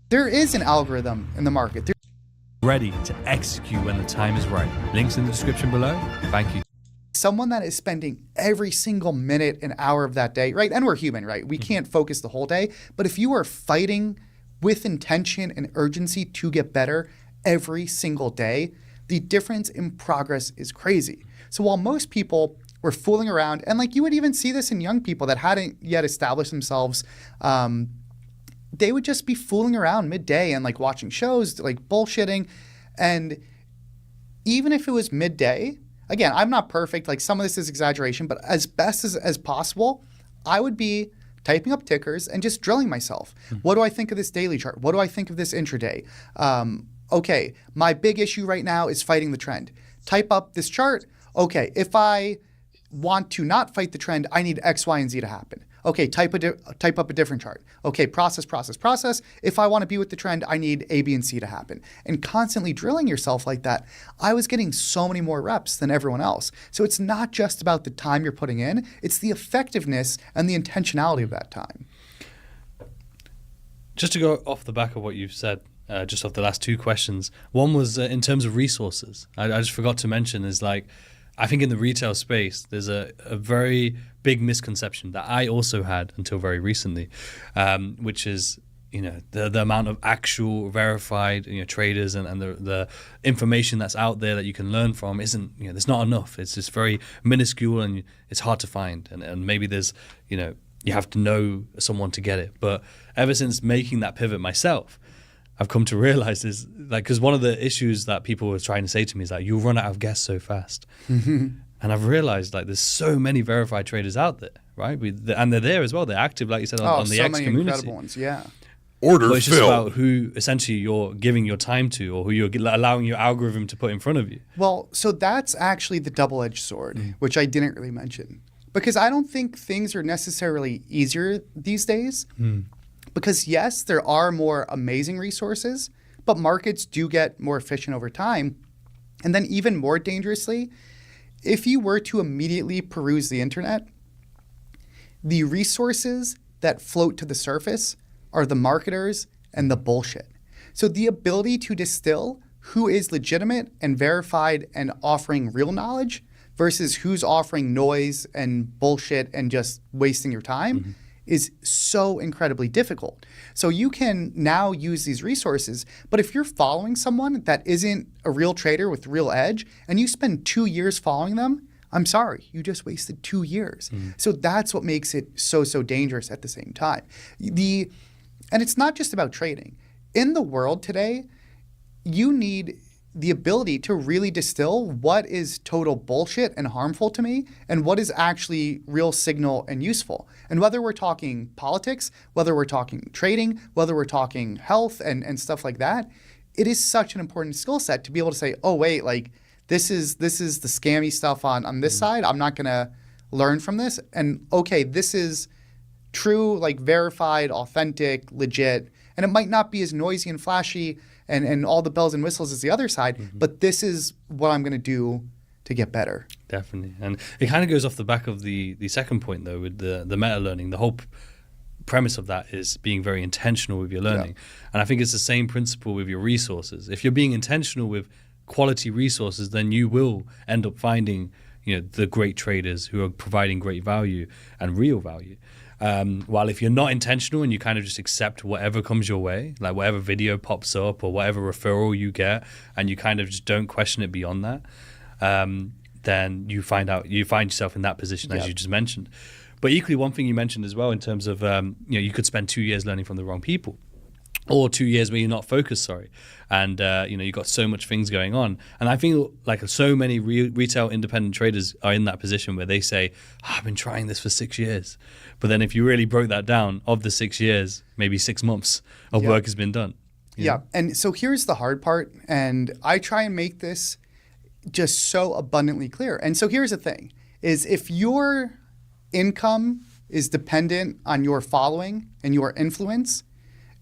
There is an algorithm in the market. Ready to execute when the time is right. Links in the description below. Thank you. Someone that is spending every single minute and hour of that day, right? And we're human, right? We can't focus the whole day. But if you are fighting with intention and urgency to get better every single day, the difference in progress is crazy. So while most people were fooling around, and like you would even see this in young people that hadn't yet established themselves, they would just be fooling around midday and like watching shows, like bullshitting. And even if it was midday, again, I'm not perfect. Like some of this is exaggeration, but as best as possible, I would be typing up tickers and just drilling myself. What do I think of this daily chart? What do I think of this intraday? Okay, my big issue right now is fighting the trend. Type up this chart. Okay, if I want to not fight the trend, I need X, Y, and Z to happen. Okay, type up a different chart. Okay, process. If I want to be with the trend, I need A, B, and C to happen. And constantly drilling yourself like that, I was getting so many more reps than everyone else. So it's not just about the time you're putting in, it's the effectiveness and the intentionality of that time. Just to go off the back of what you've said, just off the last two questions. One was in terms of resources. I just forgot to mention is like, I think in the retail space, there's a very big misconception that I also had until very recently, which is, the amount of actual verified, traders and the information that's out there that you can learn from isn't, there's not enough. It's just very minuscule and it's hard to find. And maybe there's, you have to know someone to get it. But ever since making that pivot myself, I've come to realize is like, because one of the issues that people were trying to say to me is like, you'll run out of guests so fast. And I've realized like there's so many verified traders out there, right? And they're there as well. They're active, like you said, on the X community. Incredible ones, yeah. Order But it's just filled. about who essentially you're giving your time to or who you're allowing your algorithm to put in front of you. Well, so that's actually the double-edged sword, which I didn't really mention. Because I don't think things are necessarily easier these days. Because yes, there are more amazing resources, but markets do get more efficient over time. And then even more dangerously, if you were to immediately peruse the internet, the resources that float to the surface are the marketers and the bullshit. So the ability to distill who is legitimate and verified and offering real knowledge versus who's offering noise and bullshit and just wasting your time is so incredibly difficult. So you can now use these resources, but if you're following someone that isn't a real trader with real edge and you spend 2 years following them, I'm sorry, you just wasted 2 years. So that's what makes it so dangerous at the same time. And it's not just about trading. In the world today, you need the ability to really distill what is total bullshit and harmful to me and what is actually real signal and useful. And whether we're talking politics, whether we're talking trading, whether we're talking health and stuff like that, it is such an important skill set to be able to say, oh, wait, like this is the scammy stuff on this side. I'm not going to learn from this. And okay, this is true, like verified, authentic, legit. And it might not be as noisy and flashy and all the bells and whistles as the other side, but this is what I'm going to do to get better. Definitely. And it kind of goes off the back of the second point, though, with the meta-learning. The whole premise of that is being very intentional with your learning. And I think it's the same principle with your resources. If you're being intentional with quality resources, then you will end up finding, the great traders who are providing great value and real value. While if you're not intentional and you kind of just accept whatever comes your way, like whatever video pops up or whatever referral you get, and you kind of just don't question it beyond that, then you find yourself in that position as you just mentioned. But equally, one thing you mentioned as well in terms of you could spend 2 years learning from the wrong people. Or 2 years where you're not focused, and you've got so much things going on. And I feel like so many retail independent traders are in that position where they say, I've been trying this for 6 years. But then if you really broke that down, of the 6 years, maybe 6 months of work has been done. Yeah, and so here's the hard part, and I try and make this just so abundantly clear. And so here's the thing, is if your income is dependent on your following and your influence,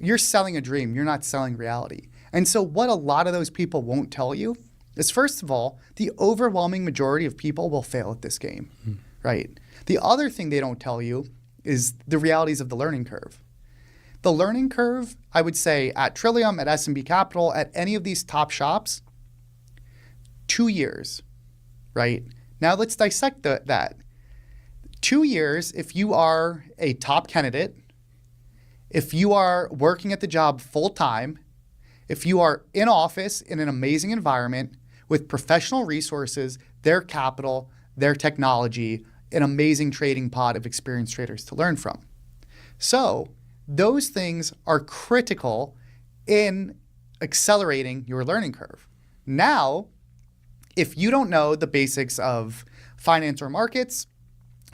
you're selling a dream. You're not selling reality. And so what a lot of those people won't tell you is, first of all, the overwhelming majority of people will fail at this game, right? The other thing they don't tell you is the realities of the learning curve. The learning curve, I would say, at Trillium, at S&B Capital, at any of these top shops, 2 years, right? Now let's dissect that. 2 years, if you are a top candidate, if you are working at the job full time, if you are in office in an amazing environment with professional resources, their capital, their technology, an amazing trading pod of experienced traders to learn from. So those things are critical in accelerating your learning curve. Now, if you don't know the basics of finance or markets,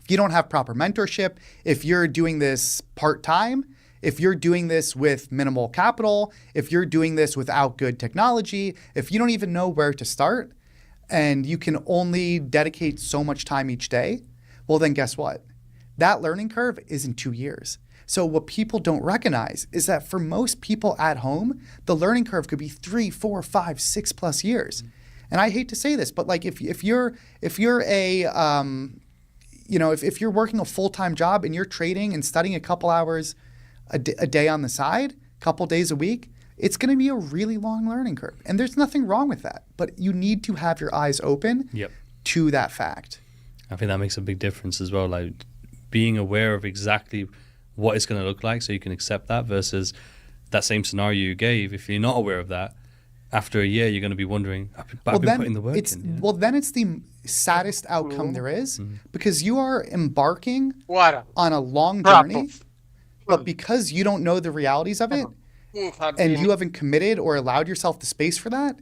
if you don't have proper mentorship, if you're doing this part-time, if you're doing this with minimal capital, if you're doing this without good technology, if you don't even know where to start, and you can only dedicate so much time each day, well then guess what? That learning curve isn't 2 years. So what people don't recognize is that for most people at home, the learning curve could be 3, 4, 5, 6+ years. And I hate to say this, but like if you're working a full-time job and you're trading and studying a couple hours a day on the side, a couple days a week, it's going to be a really long learning curve. And there's nothing wrong with that. But you need to have your eyes open to that fact. I think that makes a big difference as well. Like being aware of exactly what it's going to look like so you can accept that versus that same scenario you gave. If you're not aware of that, after a year, you're going to be wondering, I've been putting the work in. Well, then it's the saddest outcome there is because you are embarking on a long journey. But because you don't know the realities of it, and you haven't committed or allowed yourself the space for that,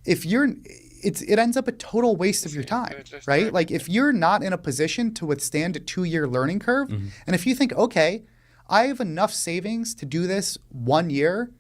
it ends up a total waste of your time, right? Like if you're not in a position to withstand a 2-year learning curve, and if you think, okay, I have enough savings to do this 1 year,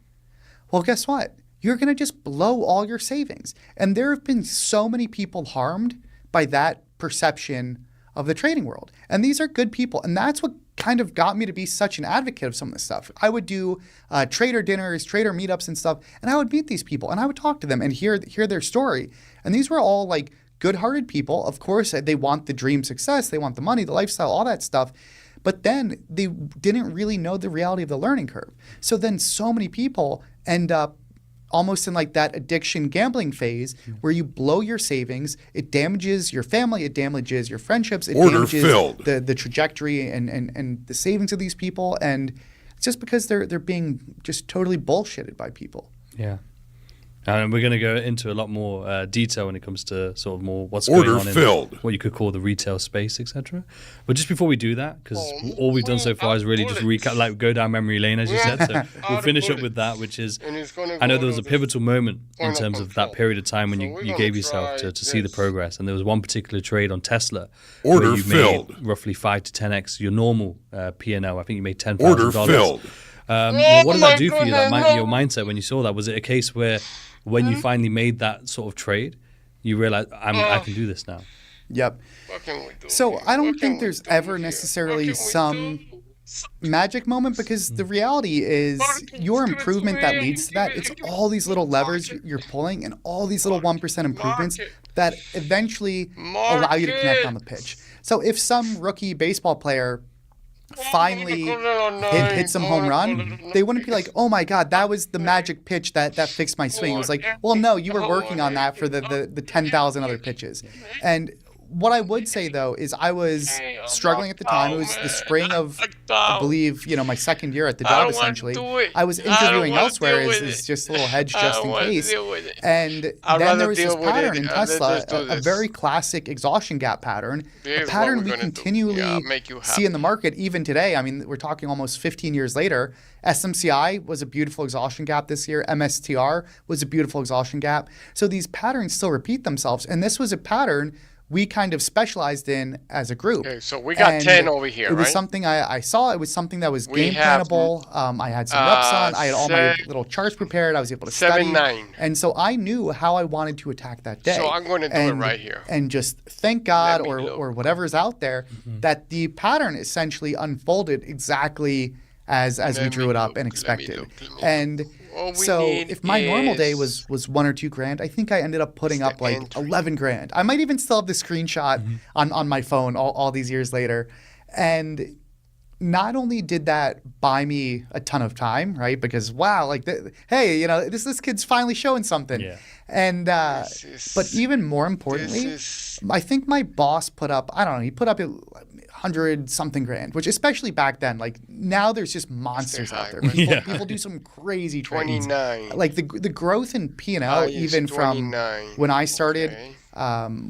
well, guess what? You're going to just blow all your savings. And there have been so many people harmed by that perception of the trading world. And these are good people. And that's what kind of got me to be such an advocate of some of this stuff. I would do trader dinners, trader meetups and stuff, and I would meet these people and I would talk to them and hear their story. And these were all like good-hearted people. Of course, they want the dream success. They want the money, the lifestyle, all that stuff. But then they didn't really know the reality of the learning curve. So then so many people end up almost in like that addiction gambling phase where you blow your savings. It damages your family. It damages your friendships. It damages the trajectory and the savings of these people. And it's just because they're being just totally bullshitted by people. Yeah. And we're going to go into a lot more detail when it comes to sort of more what's going on in what you could call the retail space, etc. But just before we do that, because all we've done so far is really just recap, like go down memory lane, as you said. So we'll finish up with that, which is, I know there was a pivotal moment in terms of that period of time when you gave yourself to see the progress. And there was one particular trade on Tesla where you made roughly 5 to 10x your normal P&L. I think you made $10,000. What did that do for you, your mindset when you saw that? Was it a case where when you finally made that sort of trade, you realized, I can do this now? Yep. So I don't think there's ever necessarily some magic moment, because the reality is your improvement that leads to that, it's all these little levers you're pulling and all these little 1% improvements that eventually allow you to connect on the pitch. So if some rookie baseball player finally hit some home run, they wouldn't be like, oh my God, that was the magic pitch that fixed my swing. It was like, well, no, you were working on that for the 10,000 other pitches. And what I would say, though, is I was struggling at the time. It was the spring of, I believe, my second year at the job, essentially. I was interviewing elsewhere as just a little hedge just in case. And then there was this pattern in Tesla, a very classic exhaustion gap pattern, a pattern we continually see in the market even today. I mean, we're talking almost 15 years later. SMCI was a beautiful exhaustion gap this year. MSTR was a beautiful exhaustion gap. So these patterns still repeat themselves. And this was a pattern we kind of specialized in as a group. Okay, so we got 10 over here, right? It was something I saw. It was something that was game plannable. I had some reps on. I had all my little charts prepared. I was able to study. 7-9. And so I knew how I wanted to attack that day. So I'm going to do it right here. And just thank God or whatever's out there that the pattern essentially unfolded exactly as we drew it up and expected. And so if my normal day was 1 or 2 grand, I think I ended up putting up like 11 grand. I might even still have the screenshot on my phone all these years later. And not only did that buy me a ton of time, right? Because wow, like hey, this kid's finally showing something. Yeah. And but even more importantly, I think my boss put up, I don't know, he put up 100-something grand, which especially back then, like now there's just monsters out there. People do some crazy trades. 29. Like the growth in P&L even from when I started,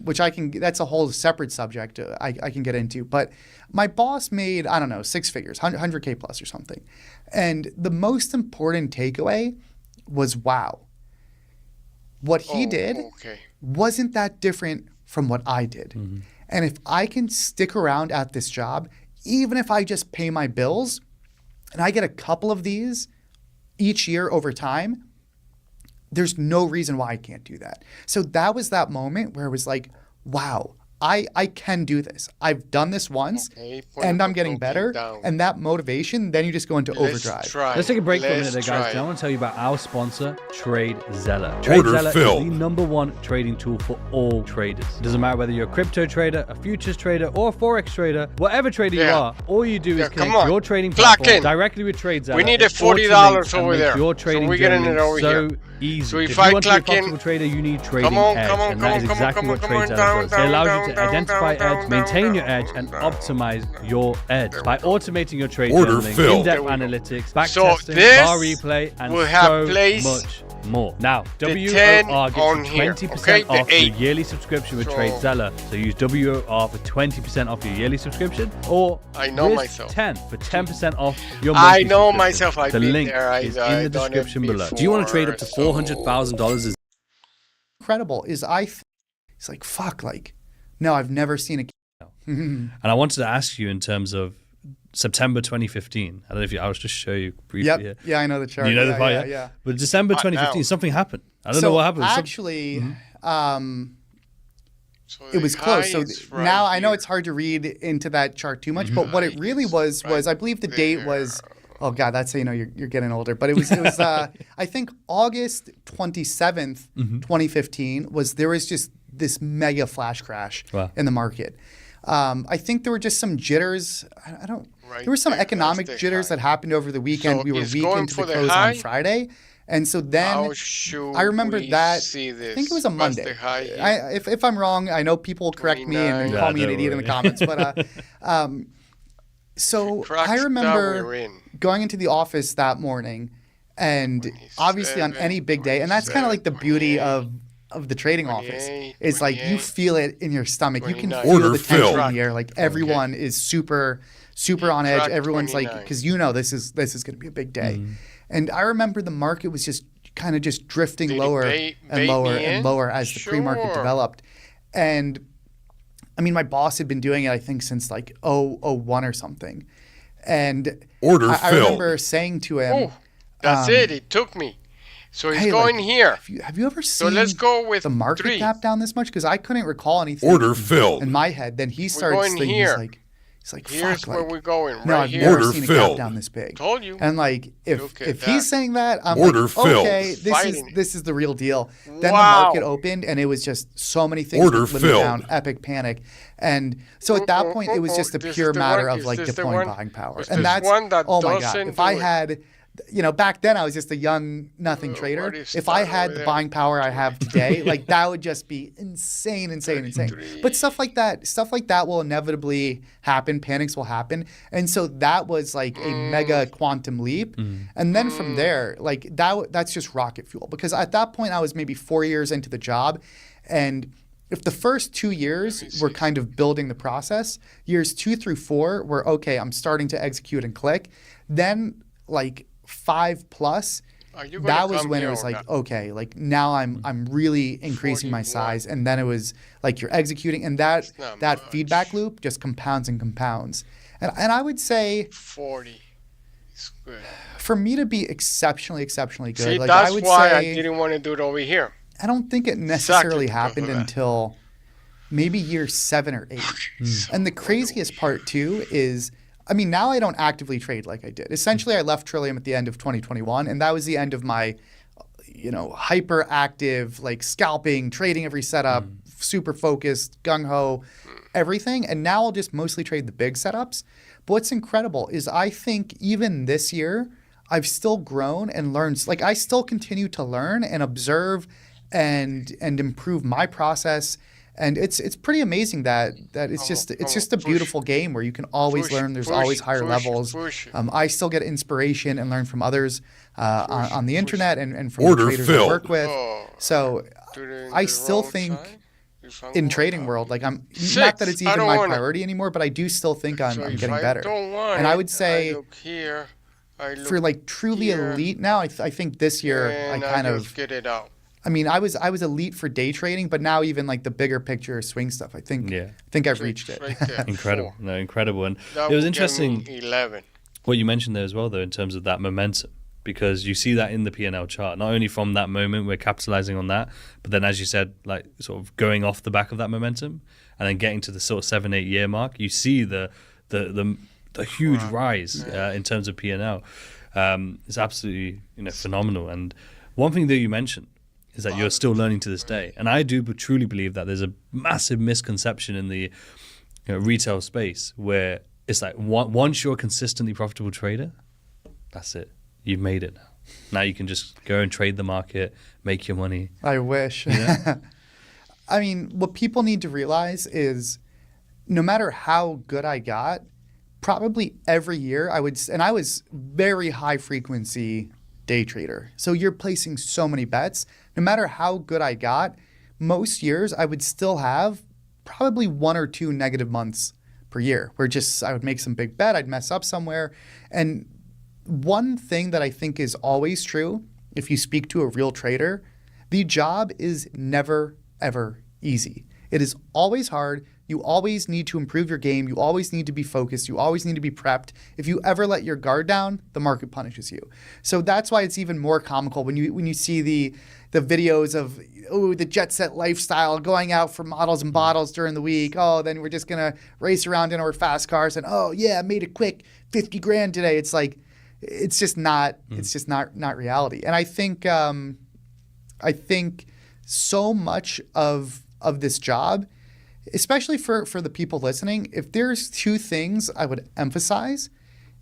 which that's a whole separate subject I can get into. But my boss made, I don't know, 6 figures, 100K plus or something. And the most important takeaway was, wow, what he did wasn't that different from what I did. Mm-hmm. And if I can stick around at this job, even if I just pay my bills and I get a couple of these each year over time, there's no reason why I can't do that. So that was that moment where it was like, wow, I can do this. I've done this once and I'm getting better. And that motivation, then you just go into overdrive. Let's take a break for a minute there, guys. I want to tell you about our sponsor, TradeZella. TradeZella is the #1 trading tool for all traders. It doesn't matter whether you're a crypto trader, a futures trader, or a forex trader, whatever trader you are, all you do is connect your trading platform directly with TradeZella. We need $40 over there. Your trading so easy. So if you I want to be a clock in, profitable trader, you need trading edge, and that is exactly what TradeZella does. It allows you to identify edge, maintain your edge, and optimize your edge by automating your trade journaling, in-depth analytics, backtesting, bar replay, and so much more. Now, WOR gets you 20% off your yearly subscription with TradeZella. So use WOR for 20% off your yearly subscription, or risk 10 for 10% off your monthly subscription. I know myself. The link is in the description below. Do you want to trade up to $400,000? Incredible. It's like, fuck, like, no, I've never seen a. And I wanted to ask you in terms of September 2015. I don't know if I was just show you briefly here. Yeah, I know the chart. You know the part, yeah. But December 2015, something happened. I don't know what happened. Actually, it was close. So now I know it's hard to read into that chart too much, but what it really was I believe the date was. Oh God, that's how you know you're getting older. But it was I think August 27th, 2015 there was just this mega flash crash Wow. in the market. I think there were just some jitters. I don't. There were some economic jitters that happened over the weekend. So we were it's week going into the for the close high? on Friday, and so then How should I remember we that. see I this? think it was a What's Monday. the high here? If I'm wrong, I know people will correct me and 29. call me an don't idiot in the worry. comments. But so Cracks I that remember we're in. going into the office that morning, and obviously on any big day, and that's kind of like the beauty of the trading office. 28, It's like you 28, feel it in your stomach. You can 29. feel Order the tension filled. in the air. Like everyone is super on edge. Track Everyone's like, 29. because this is going to be a big day. And I remember the market was just kind of just drifting Did it lower bait and lower me and in? lower as the pre-market Sure. developed. And I mean, my boss had been doing it, I think, since like 01 or something. And Order I filled. remember saying to him, Oh, that's it. It took me. So he's hey, going like, here. have you ever seen So let's go with the market 3. gap down this much? Because I couldn't recall anything Order filled. in my head. Then he started going thinking, here. he's like, Here's fuck, where like, we're going. no, Right I've here. never Order seen a filled. gap down this big. Told you. And like, Look at if he's that. saying that, I'm Order like, filled. okay, Fighting. this is the real deal. Then the Wow. market opened, and it was just so many things Order were flipping filled. down, epic panic. And so at that point, it was just a This is pure the matter one- of like is this the deploying one- buying power. is And this that's, one that oh my God, doesn't if I do it? had, back then I was just a young nothing trader. what is If I that had over the there? buying power I have today, like that would just be insane. But stuff like that will inevitably happen. Panics will happen. And so that was like a mega quantum leap. And then from there, like that's just rocket fuel. Because at that point I was maybe 4 years into the job. And if the first 2 years were kind of building the process, years 2 through 4 were, okay, I'm starting to execute and click. Then like 5 plus, Are you gonna that was come when it here was or like, not? okay, like now I'm really increasing my 41. size. And then it was like you're executing, and that not that much. feedback loop just compounds and compounds. And I would say 40. It's good. for me to be exceptionally good, See, like that's I would why I say didn't want to do it over here. I don't think it necessarily because happened of that. until maybe year 7 or 8. And the craziest part too is, I mean, now I don't actively trade like I did. Essentially, I left Trillium at the end of 2021, and that was the end of my, hyper active, like scalping, trading every setup, super focused, gung ho, everything. And now I'll just mostly trade the big setups. But what's incredible is I think even this year, I've still grown and learned. Like I still continue to learn and observe and improve my process. And it's pretty amazing that it's just a beautiful game where you can always learn. There's always higher levels. I still get inspiration and learn from others on the internet and from Order the traders filled. I work with. Oh, So I still think in trading world, like I'm not that it's I even don't my wanna- priority anymore, but I do still think I'm if getting I better. don't want And I it, would say look here, I look for like truly here, elite now, I think this year and I kind just of. get it out. I mean, I was elite for day trading, but now even like the bigger picture swing stuff, I think I've reached it. Right there, Incredible. 4. No, incredible. And That it was would get me interesting 11. what you mentioned there as well, though, in terms of that momentum, because you see that in the P&L chart, not only from that moment we're capitalizing on that, but then, as you said, like sort of going off the back of that momentum and then getting to the sort of 7-8 year mark, you see the huge rise in terms of P&L. It's absolutely phenomenal. And one thing that you mentioned is that you're still learning to this day, and I do truly believe that there's a massive misconception in the retail space where it's like once you're a consistently profitable trader, that's it. You've made it now. Now you can just go and trade the market, make your money. I wish. I mean, what people need to realize is no matter how good I got, probably every year I was very high frequency day trader. So you're placing so many bets. No matter how good I got, most years I would still have probably 1 or 2 negative months per year where I would make some big bet, I'd mess up somewhere. And one thing that I think is always true, if you speak to a real trader, the job is never, ever easy. It is always hard. You always need to improve your game. You always need to be focused. You always need to be prepped. If you ever let your guard down, the market punishes you. So that's why it's even more comical when you see the videos of the jet set lifestyle, going out for models and bottles during the week. Oh, then we're just gonna race around in our fast cars and oh yeah, I made it quick, 50 grand today. It's like it's just not reality. And I think so much of of this job, especially for the people listening, if there's two things I would emphasize,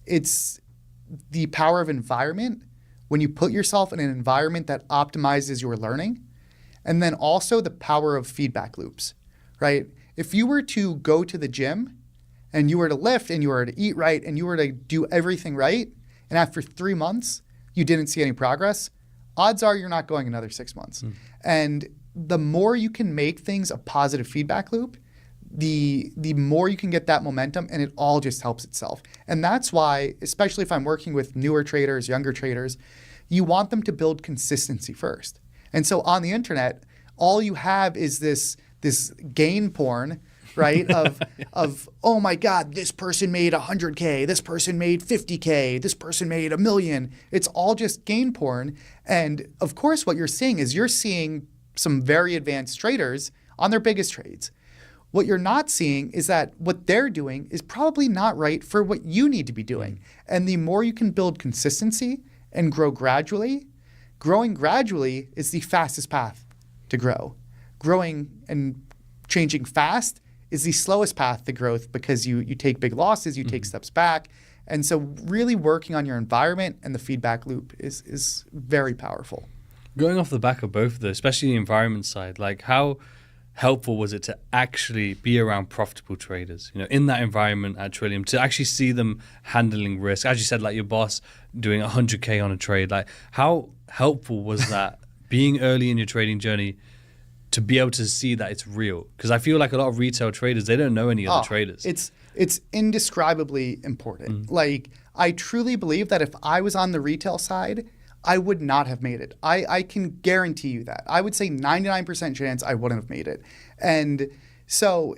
it's the power of environment, when you put yourself in an environment that optimizes your learning, and then also the power of feedback loops, right? If you were to go to the gym and you were to lift and you were to eat right and you were to do everything right, and after 3 months you didn't see any progress, odds are you're not going another 6 months. And the more you can make things a positive feedback loop, the more you can get that momentum, and it all just helps itself. And that's why, especially if I'm working with newer traders, younger traders, you want them to build consistency first. And so on the internet, all you have is this gain porn, right? Of oh my God, this person made 100K, this person made 50K, this person made $1 million. It's all just gain porn. And of course, what you're seeing is you're seeing some very advanced traders on their biggest trades. What you're not seeing is that what they're doing is probably not right for what you need to be doing. And the more you can build consistency and grow gradually, growing gradually is the fastest path to grow. Growing and changing fast is the slowest path to growth, because you take big losses, you take steps back. And so really working on your environment and the feedback loop is very powerful. Going off the back of both of those, especially the environment side, like how helpful was it to actually be around profitable traders, in that environment at Trillium, to actually see them handling risk? As you said, like your boss doing 100K on a trade, like how helpful was that being early in your trading journey to be able to see that it's real? Because I feel like a lot of retail traders, they don't know any other traders. It's indescribably important. Like, I truly believe that if I was on the retail side, I would not have made it. I can guarantee you that. I would say 99% chance I wouldn't have made it. And so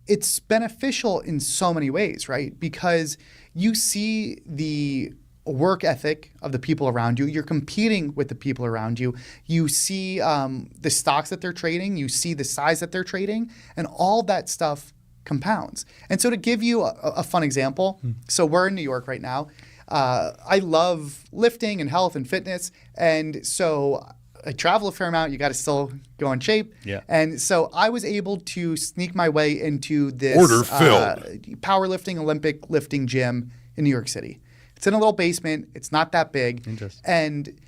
it's beneficial in so many ways, right? Because you see the work ethic of the people around you. You're competing with the people around you. You see the stocks that they're trading. You see the size that they're trading. And all that stuff compounds. And so to give you a fun example, so we're in New York right now. I love lifting and health and fitness. And so I travel a fair amount. You got to still go in shape. Yeah. And so I was able to sneak my way into this Order filled. powerlifting Olympic lifting gym in New York City. It's in a little basement. It's not that big. Interesting. And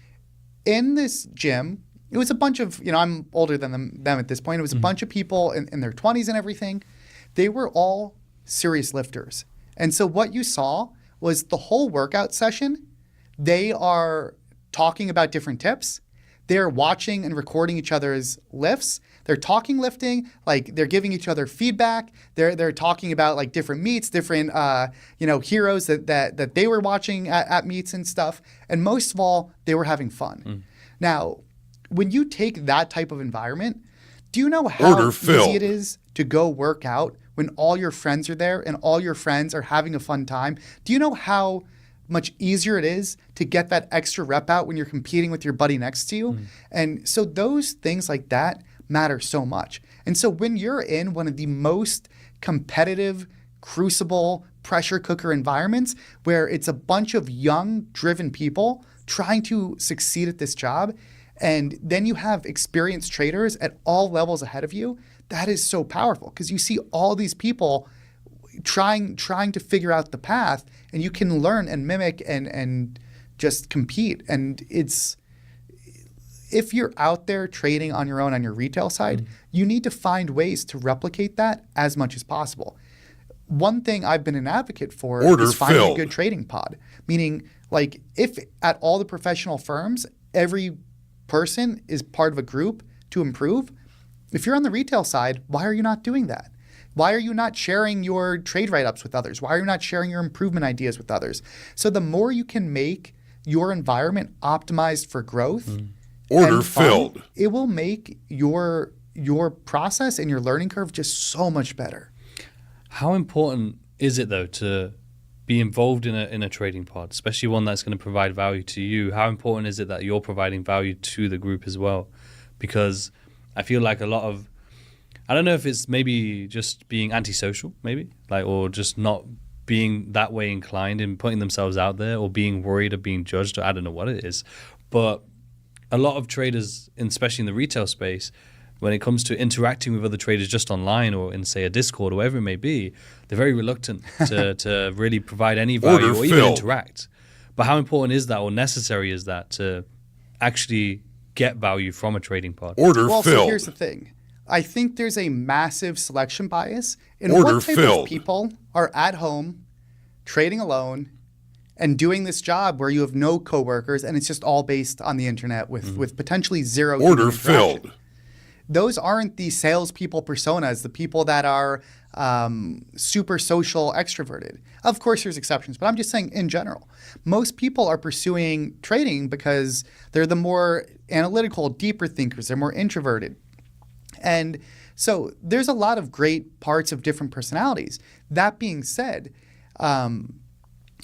in this gym, it was a bunch of, I'm older than them at this point. It was a bunch of people in their 20s and everything. They were all serious lifters. And so what you saw was the whole workout session, they are talking about different tips. They're watching and recording each other's lifts. They're talking lifting, like they're giving each other feedback. They're talking about like different meets, different heroes that they were watching at meets and stuff. And most of all, they were having fun. Now, when you take that type of environment, do you know how easy it is to go work out when all your friends are there and all your friends are having a fun time? Do you know how much easier it is to get that extra rep out when you're competing with your buddy next to you? And so those things like that matter so much. And so when you're in one of the most competitive, crucible, pressure cooker environments where it's a bunch of young, driven people trying to succeed at this job, and then you have experienced traders at all levels ahead of you, that is so powerful, because you see all these people trying to figure out the path, and you can learn and mimic and just compete. And it's, if you're out there trading on your own on your retail side, you need to find ways to replicate that as much as possible. One thing I've been an advocate for is finding a good trading pod, meaning like if at all the professional firms, every person is part of a group to improve. If you're on the retail side, why are you not doing that? Why are you not sharing your trade write-ups with others? Why are you not sharing your improvement ideas with others? So the more you can make your environment optimized for growth, Order filled. It will make your process and your learning curve just so much better. How important is it though to be involved in a trading pod, especially one that's going to provide value to you? How important is it that you're providing value to the group as well? Because I feel like a lot of, I don't know if it's maybe just being antisocial, maybe, like, or just not being that way inclined in putting themselves out there, or being worried of being judged, or I don't know what it is. But a lot of traders, especially in the retail space, when it comes to interacting with other traders just online or in, say, a Discord or whatever it may be, they're very reluctant to really provide any value Order or even filled. interact. But how important is that or necessary is that to actually get value from a trading pod? Order Well, so filled. here's the thing. I think there's a massive selection bias in Order what type filled. of people are at home, trading alone, and doing this job where you have no coworkers and it's just all based on the internet with potentially zero human Order interaction. filled. Those aren't the salespeople personas, the people that are super social extroverted. Of course, there's exceptions, but I'm just saying in general. Most people are pursuing trading because they're the more analytical, deeper thinkers. They're more introverted. And so there's a lot of great parts of different personalities. That being said,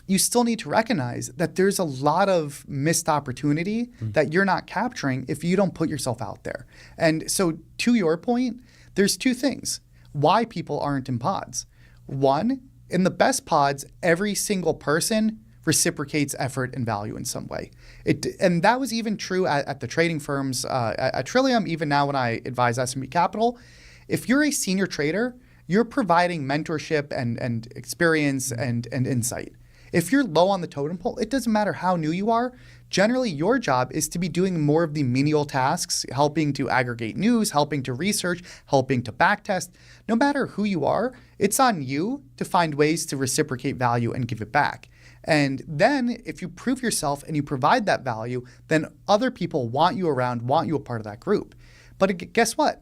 you still need to recognize that there's a lot of missed opportunity that you're not capturing if you don't put yourself out there. And so to your point, there's two things why people aren't in pods. One, in the best pods, every single person reciprocates effort and value in some way. And that was even true at the trading firms, at Trillium, even now when I advise S&P Capital. If you're a senior trader, you're providing mentorship and experience and insight. If you're low on the totem pole, it doesn't matter how new you are. Generally, your job is to be doing more of the menial tasks, helping to aggregate news, helping to research, helping to backtest. No matter who you are, it's on you to find ways to reciprocate value and give it back. And then if you prove yourself and you provide that value, then other people want you around, want you a part of that group. But guess what?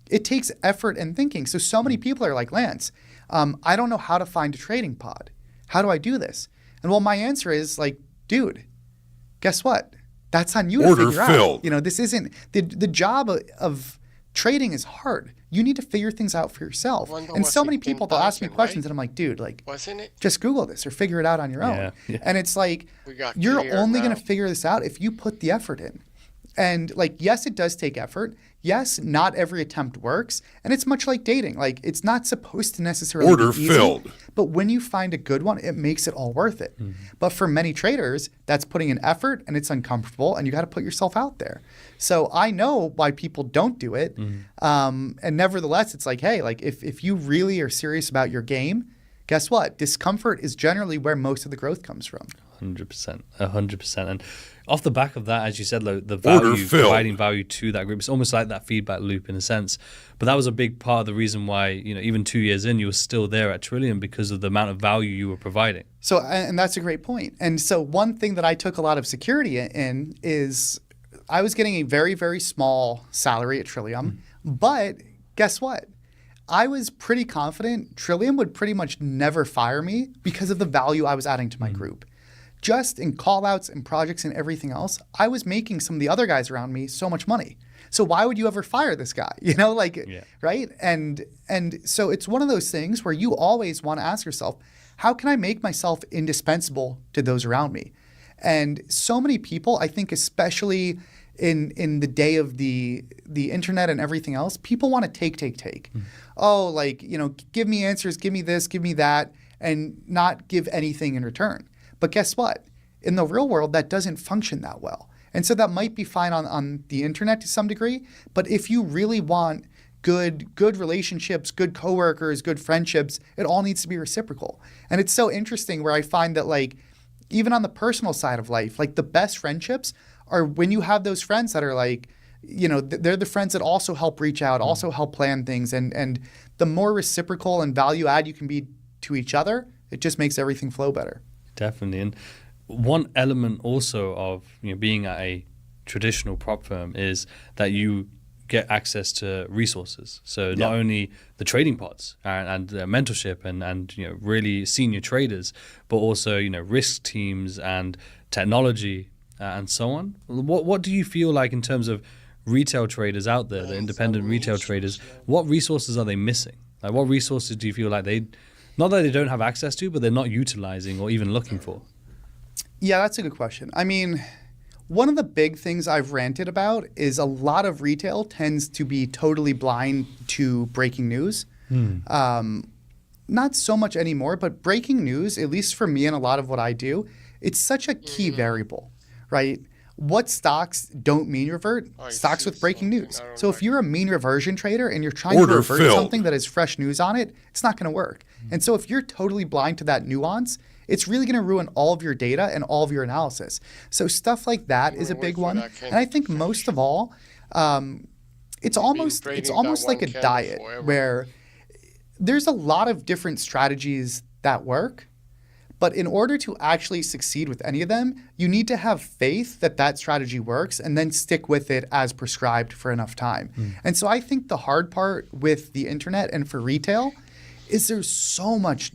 It takes effort and thinking. So many people are like, Lance, I don't know how to find a trading pod. How do I do this? And well, my answer is like, dude, guess what? That's on you to Order figure filled. out. You know, this isn't the job of trading is hard. You need to figure things out for yourself. Wonder And so was many it people, they'll ask me 10,000, questions, right? and I'm like, dude, like, Wasn't it? just Google this or figure it out on your own. Yeah. And it's like, We got you're clear only now. going to figure this out if you put the effort in. And like, yes, it does take effort. Yes, not every attempt works. And it's much like dating. Like, it's not supposed to necessarily Order be easy. filled. But when you find a good one, it makes it all worth it. But for many traders, that's putting in effort and it's uncomfortable and you got to put yourself out there. So I know why people don't do it. And nevertheless, it's like, hey, like if you really are serious about your game, guess what? Discomfort is generally where most of the growth comes from. 100%. 100%. And off the back of that, as you said, the value, filled. providing value to that group, it's almost like that feedback loop in a sense. But that was a big part of the reason why, even 2 years in, you were still there at Trillium because of the amount of value you were providing. So, and that's a great point. And so one thing that I took a lot of security in is I was getting a very, very small salary at Trillium. But guess what? I was pretty confident Trillium would pretty much never fire me because of the value I was adding to my group. Just in call outs and projects and everything else, I was making some of the other guys around me so much money. So why would you ever fire this guy? Right? And so it's one of those things where you always want to ask yourself, how can I make myself indispensable to those around me? And so many people, I think, especially in the day of the internet and everything else, people want to take. Oh, give me answers, give me this, give me that, and not give anything in return. But guess what? In the real world, that doesn't function that well. And so that might be fine on the internet to some degree. But if you really want good relationships, good coworkers, good friendships, it all needs to be reciprocal. And it's so interesting where I find that even on the personal side of life, the best friendships are when you have those friends that are they're the friends that also help reach out, also help plan things. And the more reciprocal and value add you can be to each other, it just makes everything flow better. Definitely. And one element also of being at a traditional prop firm is that you get access to resources. So not only the trading pods and mentorship and really senior traders, but also risk teams and technology and so on. What do you feel like in terms of retail traders out there, the independent retail traders? What resources are they missing? Like, what resources do you feel like not that they don't have access to, but they're not utilizing or even looking for? Yeah, that's a good question. I mean, one of the big things I've ranted about is a lot of retail tends to be totally blind to breaking news. Not so much anymore, but breaking news, at least for me and a lot of what I do, it's such a key variable, right? what stocks don't mean revert? Stocks with breaking news. So if you're a mean reversion trader and you're trying to revert something that has fresh news on it, it's not going to work. And so if you're totally blind to that nuance, it's really going to ruin all of your data and all of your analysis. So stuff like that is a big one. And I think most of all, it's almost like a diet where there's a lot of different strategies that work. But in order to actually succeed with any of them, you need to have faith that that strategy works and then stick with it as prescribed for enough time. And so I think the hard part with the internet and for retail is there's so much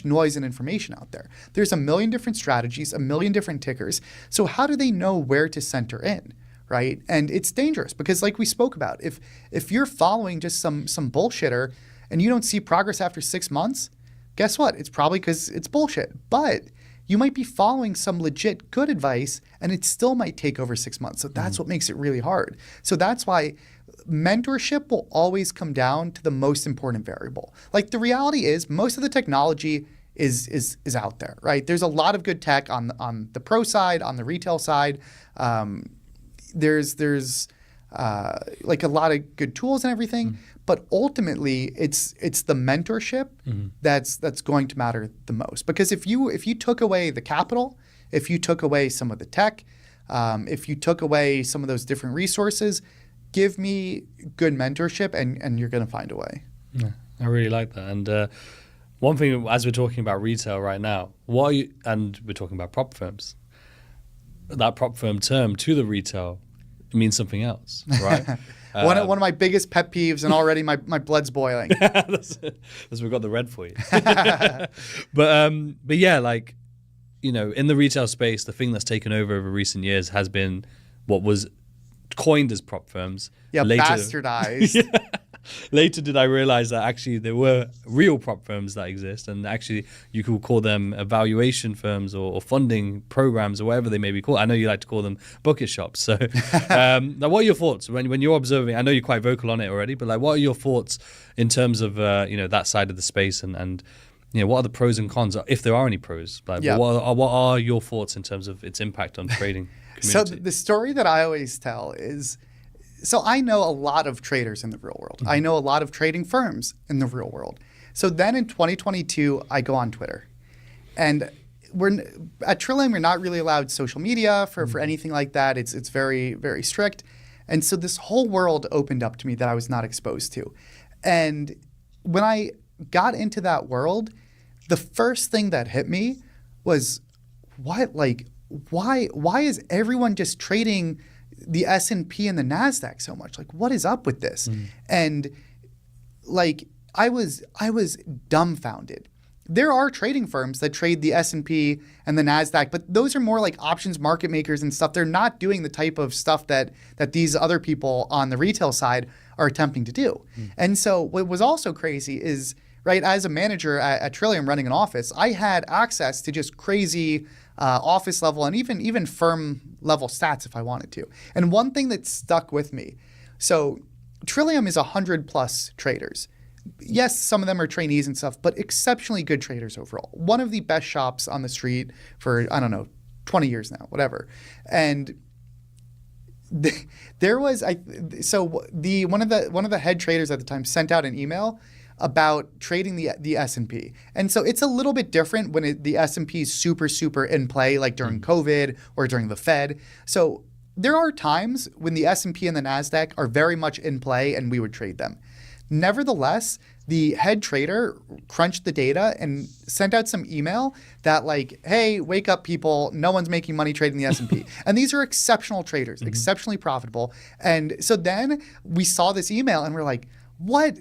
noise and information out there. There's a million different strategies, a million different tickers. So how do they know where to center in, right? And it's dangerous because like we spoke about, if you're following just some bullshitter and you don't see progress after 6 months, guess what? It's probably because it's bullshit. But you might be following some legit good advice and it still might take over 6 months. So that's what makes it really hard. So that's why mentorship will always come down to the most important variable. Like the reality is most of the technology is out there, right? There's a lot of good tech on the pro side, on the retail side. There's like a lot of good tools and everything. But ultimately, it's the mentorship that's going to matter the most. Because if you took away the capital, if you took away some of the tech, if you took away some of those different resources, give me good mentorship and you're going to find a way. Yeah, I really like that. And one thing, as we're talking about retail right now, and we're talking about prop firms, that prop firm term to the retail means something else, right? One of my biggest pet peeves, and already my blood's boiling. That's we've got the red for you. But yeah, like, you know, in the retail space, the thing that's taken over recent years has been what was coined as prop firms. Yeah, bastardized. Later did I realize that actually there were real prop firms that exist, and actually you could call them evaluation firms or funding programs or whatever they may be called. I know you like to call them bucket shops. So now what are your thoughts when you're observing? I know you're quite vocal on it already, but like, what are your thoughts in terms of that side of the space and what are the pros and cons, if there are any pros? Like, what are your thoughts in terms of its impact on trading community? So the story that I always tell is, so I know a lot of traders in the real world. I know a lot of trading firms in the real world. So then in 2022, I go on Twitter. And at Trillium, we're not really allowed social media for anything like that. It's very, very strict. And so this whole world opened up to me that I was not exposed to. And when I got into that world, the first thing that hit me was, why is everyone just trading the S&P and the NASDAQ so much? Like, what is up with this? And like, I was dumbfounded. There are trading firms that trade the S&P and the NASDAQ, but those are more like options market makers and stuff. They're not doing the type of stuff that these other people on the retail side are attempting to do. And so what was also crazy is, right, as a manager at Trillium running an office, I had access to just crazy office level and even firm level stats if I wanted to. And one thing that stuck with me, so Trillium is 100+ traders. Yes, some of them are trainees and stuff, but exceptionally good traders overall. One of the best shops on the street for, I don't know, 20 years now, whatever. And there was one of the head traders at the time sent out an email about trading the S&P. And so it's a little bit different when the S&P is super, super in play, like during COVID or during the Fed. So there are times when the S&P and the NASDAQ are very much in play and we would trade them. Nevertheless, the head trader crunched the data and sent out some email that like, hey, wake up people, no one's making money trading the S&P. And these are exceptional traders, exceptionally profitable. And so then we saw this email and we're like, what?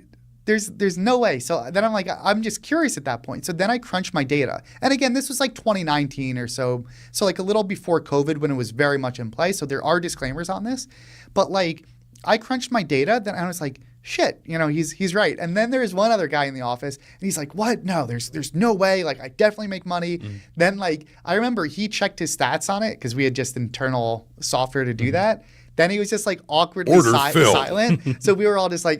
There's no way. So then I'm like, I'm just curious at that point. So then I crunched my data. And again, this was like 2019 or so. So like a little before COVID when it was very much in play. So there are disclaimers on this. But like I crunched my data, then I was like, shit, he's right. And then there's one other guy in the office and he's like, what? No, there's no way. Like I definitely make money. Then like I remember he checked his stats on it because we had just internal software to do that. Then he was just like awkwardly silent. So we were all just like,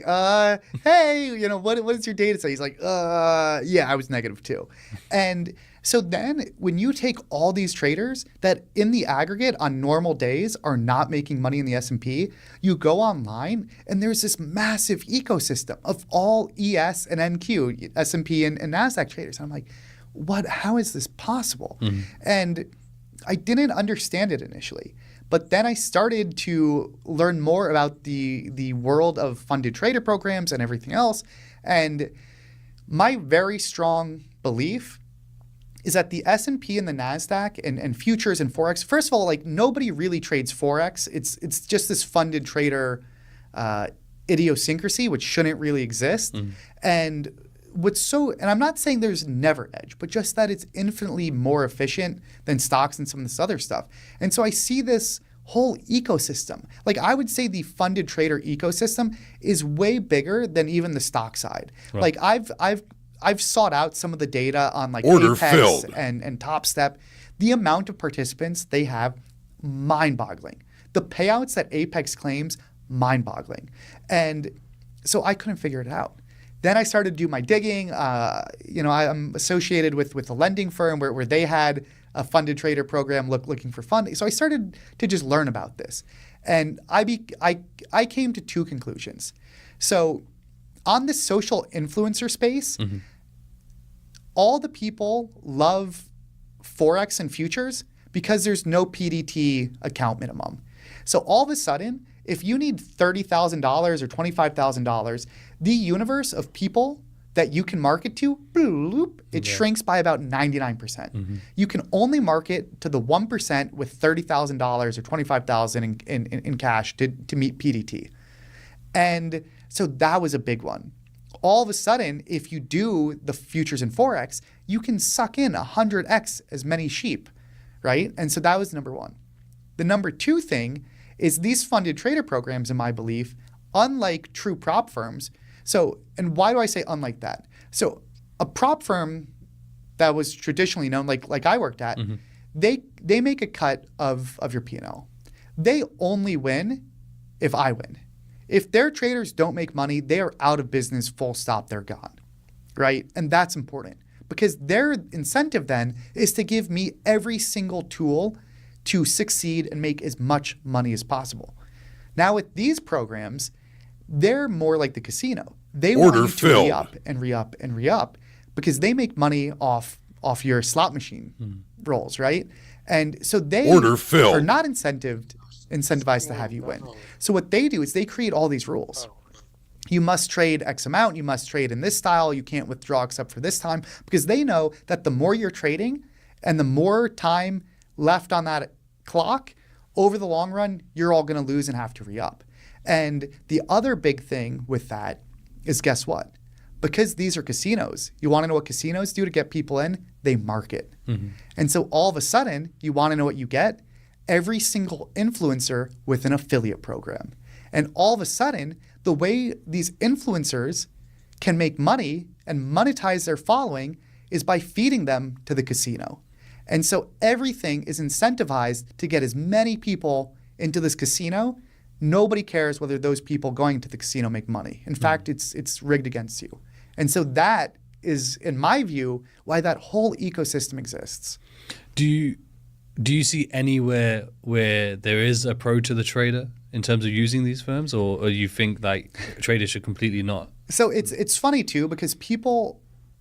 hey, what is your data say? He's like, yeah, I was -2. And So then when you take all these traders that in the aggregate on normal days are not making money in the S&P, you go online and there's this massive ecosystem of all ES and NQ, S&P and NASDAQ traders. And I'm like, how is this possible? And I didn't understand it initially. But then I started to learn more about the world of funded trader programs and everything else. And my very strong belief is that the S&P and the NASDAQ and futures and Forex, first of all, like nobody really trades Forex. It's just this funded trader idiosyncrasy, which shouldn't really exist. And I'm not saying there's never edge, but just that it's infinitely more efficient than stocks and some of this other stuff. And so I see this whole ecosystem. Like I would say the funded trader ecosystem is way bigger than even the stock side. Right. Like I've sought out some of the data on like Order Apex filled. and TopStep. The amount of participants they have, mind-boggling. The payouts that Apex claims, mind-boggling. And so I couldn't figure it out. Then I started to do my digging. I'm associated with a lending firm where they had a funded trader program looking for funding. So I started to just learn about this. And I came to two conclusions. So on the social influencer space, all the people love Forex and futures because there's no PDT account minimum. So all of a sudden, if you need $30,000 or $25,000, the universe of people that you can market to, it shrinks by about 99%. You can only market to the 1% with $30,000 or $25,000 in cash to meet PDT. And so that was a big one. All of a sudden, if you do the futures and Forex, you can suck in 100x as many sheep, right? And so that was number one. The number two thing is these funded trader programs, in my belief, unlike true prop firms. So, and why do I say unlike that? So a prop firm that was traditionally known, like I worked at, they make a cut of your P&L. They only win if I win. If their traders don't make money, they are out of business, full stop, they're gone, right? And that's important because their incentive then is to give me every single tool to succeed and make as much money as possible. Now with these programs, they're more like the casino. They want you to re-up and re-up and re-up because they make money off your slot machine rolls, right? And so they are not incentivized to have you win. So what they do is they create all these rules. You must trade X amount. You must trade in this style. You can't withdraw except for this time because they know that the more you're trading and the more time left on that clock, over the long run, you're all going to lose and have to re-up. And the other big thing with that is guess what? Because these are casinos, you want to know what casinos do to get people in? They market. And so all of a sudden, you want to know what you get? Every single influencer with an affiliate program. And all of a sudden, the way these influencers can make money and monetize their following is by feeding them to the casino. And so everything is incentivized to get as many people into this casino. Nobody cares whether those people going to the casino make money. In fact, it's rigged against you. And so that is, in my view, why that whole ecosystem exists. Do you see anywhere where there is a pro to the trader in terms of using these firms, or you think like traders should completely not? So it's funny too because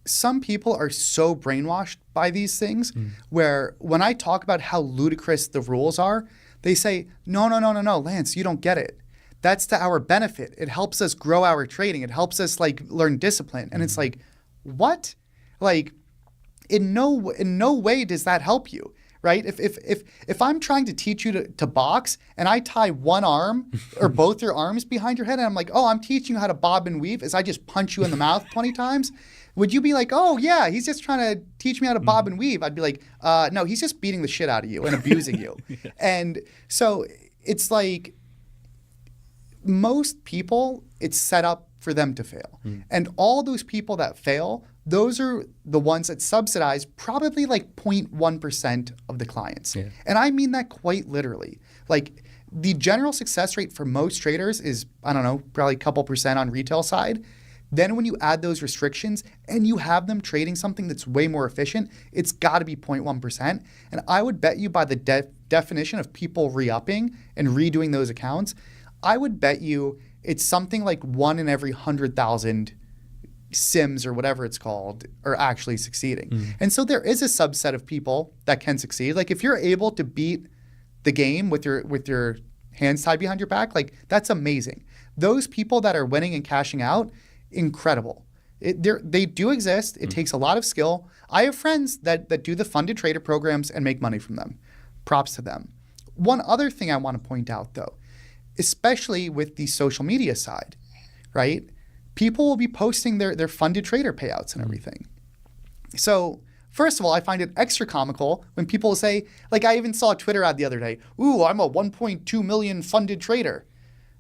some people are so brainwashed by these things where when I talk about how ludicrous the rules are, they say, no, Lance, you don't get it. That's to our benefit. It helps us grow our trading. It helps us like learn discipline. And it's like, what? Like, in no way does that help you, right? If I'm trying to teach you to box and I tie one arm or both your arms behind your head and I'm like, oh, I'm teaching you how to bob and weave as I just punch you in the mouth 20 times, would you be like, oh yeah, he's just trying to teach me how to bob and weave? I'd be like, no, he's just beating the shit out of you and abusing you. And so it's like most people, it's set up for them to fail. And all those people that fail, those are the ones that subsidize probably like 0.1% of the clients. And I mean that quite literally. Like the general success rate for most traders is, I don't know, probably a couple percent on retail side. Then when you add those restrictions and you have them trading something that's way more efficient, it's got to be 0.1%. And I would bet you by the definition of people re-upping and redoing those accounts, I would bet you it's something like 1 in every 100,000 sims or whatever it's called are actually succeeding. And so there is a subset of people that can succeed. Like if you're able to beat the game with your hands tied behind your back, like that's amazing. Those people that are winning and cashing out, incredible. They do exist. It takes a lot of skill. I have friends that do the funded trader programs and make money from them. Props to them. One other thing I want to point out though, especially with the social media side, right? People will be posting their funded trader payouts and everything. So first of all, I find it extra comical when people say, like I even saw a Twitter ad the other day, ooh, I'm a 1.2 million funded trader.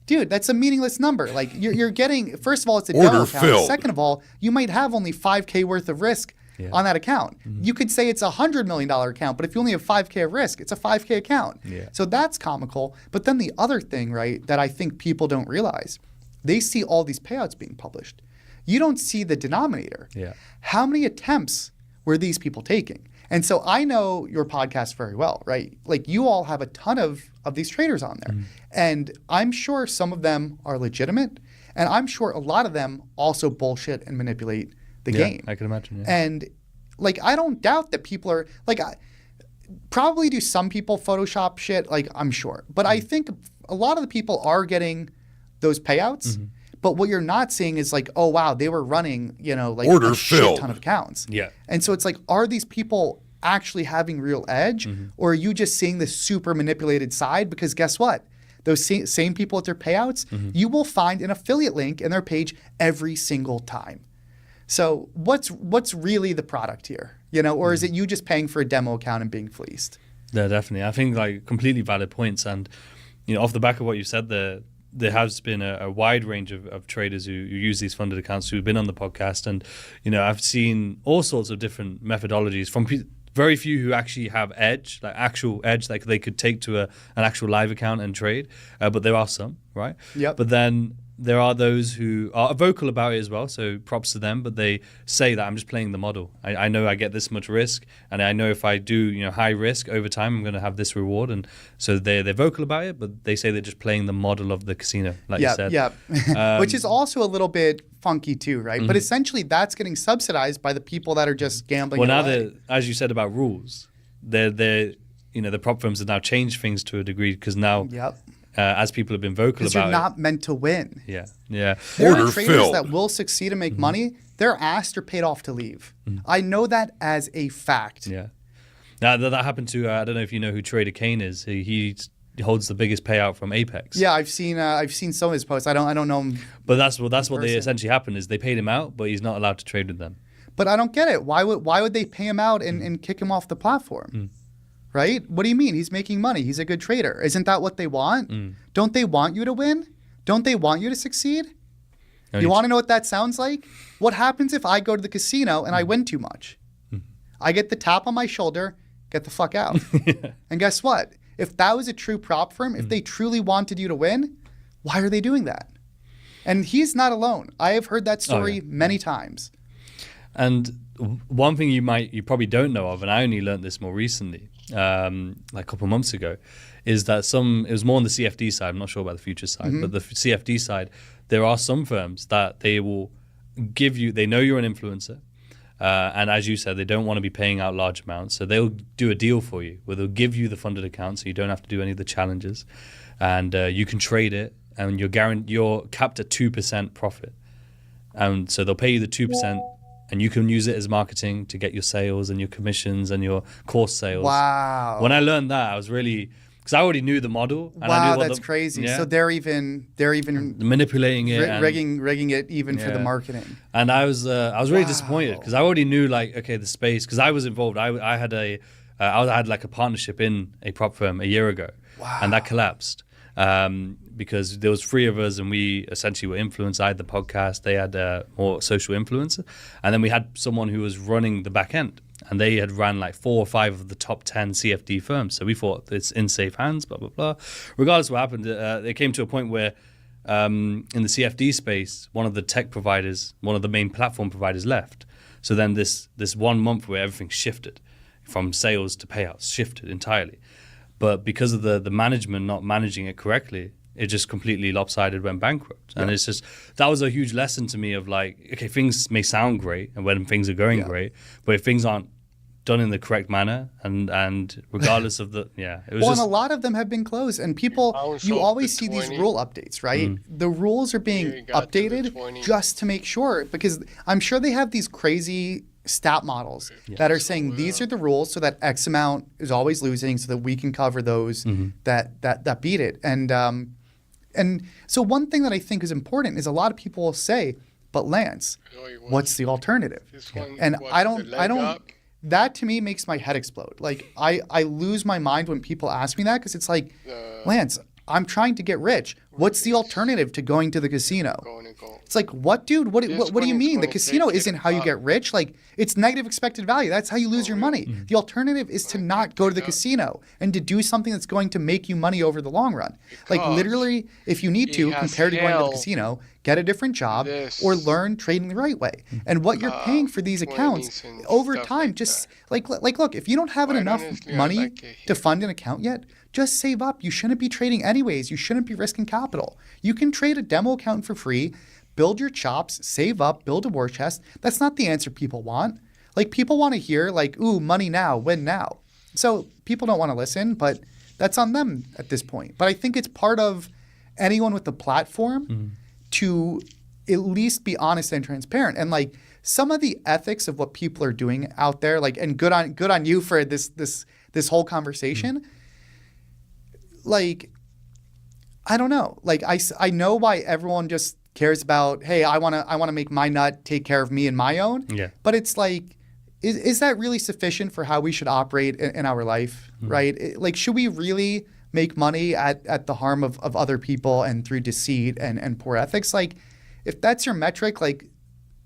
Dude, that's a meaningless number. Like you're getting, first of all, it's a demo account. Filled. Second of all, you might have only 5K worth of risk on that account. You could say it's a $100 million account, but if you only have 5K of risk, it's a 5K account. So that's comical. But then the other thing, right, that I think people don't realize, they see all these payouts being published. You don't see the denominator. How many attempts were these people taking? And so I know your podcast very well, right? Like you all have a ton of these traders on there. And I'm sure some of them are legitimate. And I'm sure a lot of them also bullshit and manipulate the game. I can imagine. And like, I don't doubt that people are like, probably do some people Photoshop shit, like I'm sure. But I think a lot of the people are getting those payouts. But what you're not seeing is like, oh, wow, they were running, like a shit ton of accounts. And so it's like, are these people actually having real edge? Or are you just seeing the super manipulated side? Because guess what? Those same people with their payouts, you will find an affiliate link in their page every single time. So what's really the product here? Or is it you just paying for a demo account and being fleeced? Yeah, definitely. I think like completely valid points. And, off the back of what you said there has been a wide range of traders who use these funded accounts who've been on the podcast. And, I've seen all sorts of different methodologies from very few who actually have edge, like actual edge, like they could take to an actual live account and trade. But there are some, right? But then there are those who are vocal about it as well, so props to them, but they say that I'm just playing the model. I know I get this much risk, and I know if I do high risk over time, I'm going to have this reward. And so they're vocal about it, but they say they're just playing the model of the casino, like you said. Which is also a little bit funky too, right? But essentially that's getting subsidized by the people that are just gambling. Well, now as you said about rules, the prop firms have now changed things to a degree because now as people have been vocal about it. Because you're not meant to win. There are traders that will succeed and make money. They're asked or paid off to leave. I know that as a fact. Now that happened to I don't know if you know who Trader Kane is. He holds the biggest payout from Apex. Yeah, I've seen some of his posts. I don't know him. But that's what they essentially happened is they paid him out, but he's not allowed to trade with them. But I don't get it. Why would they pay him out and kick him off the platform? Right? What do you mean? He's making money. He's a good trader. Isn't that what they want? Don't they want you to win? Don't they want you to succeed? You want to know what that sounds like? What happens if I go to the casino and I win too much? I get the tap on my shoulder, get the fuck out. And guess what? If that was a true prop firm, if they truly wanted you to win, why are they doing that? And he's not alone. I have heard that story many times. And one thing you probably don't know of, and I only learned this more recently, like a couple of months ago, is that it was more on the CFD side. I'm not sure about the futures side, but the CFD side, there are some firms that they will give you, they know you're an influencer. And as you said, they don't want to be paying out large amounts. So they'll do a deal for you where they'll give you the funded account so you don't have to do any of the challenges. And you can trade it and you're capped at 2% profit. And so they'll pay you the 2%. And you can use it as marketing to get your sales and your commissions and your course sales. Wow. When I learned that, I was really, because I already knew the model. And wow, I knew that's crazy. Yeah. So they're even manipulating it, rigging it even for the marketing. And I was really disappointed because I already knew the space, because I was involved. I had like a partnership in a prop firm a year ago, and that collapsed. Because there was 3 of us and we essentially were influenced. I had the podcast, they had more social influencer, and then we had someone who was running the back end, and they had ran like 4 or 5 of the top 10 CFD firms. So we thought it's in safe hands, blah, blah, blah. Regardless of what happened, it came to a point where in the CFD space, one of the tech providers, one of the main platform providers left. So then this 1 month where everything shifted from sales to payouts, shifted entirely. But because of the management not managing it correctly, it just completely lopsided, went bankrupt. And it's just, that was a huge lesson to me of like, okay, things may sound great and when things are going great, but if things aren't done in the correct manner and regardless of the, it was and a lot of them have been closed, and people, you always see these rule updates, right? The rules are being updated just to make sure, because I'm sure they have these crazy stat models that are saying these are the rules so that X amount is always losing so that we can cover those that beat it. And so one thing that I think is important is a lot of people will say, but Lance, what's the alternative? And I don't, that to me makes my head explode. Like I lose my mind when people ask me that, because it's like, Lance, I'm trying to get rich. What's the alternative to going to the casino? It's like, what, dude? What do you mean? The casino isn't how you get rich. Like, it's negative expected value. That's how you lose your money. The alternative is to not go to the casino and to do something that's going to make you money over the long run. Like, literally, if you need to, compared to going to the casino, get a different job or learn trading the right way. And what you're paying for these accounts over time, just like look, if you don't have enough money to fund an account yet, just save up. You shouldn't be trading anyways. You shouldn't be risking capital. You can trade a demo account for free, build your chops, save up, build a war chest. That's not the answer people want. Like, people want to hear like, ooh, money now, win now. So people don't want to listen, but that's on them at this point. But I think it's part of anyone with the platform to at least be honest and transparent. And like some of the ethics of what people are doing out there, like, and good on you for this whole conversation. Like, I don't know. Like, I know why everyone just cares about, hey, I want to make my nut take care of me and my own. Yeah. But it's like, is that really sufficient for how we should operate in our life, right? Like, should we really make money at the harm of other people and through deceit and poor ethics? Like, if that's your metric, like,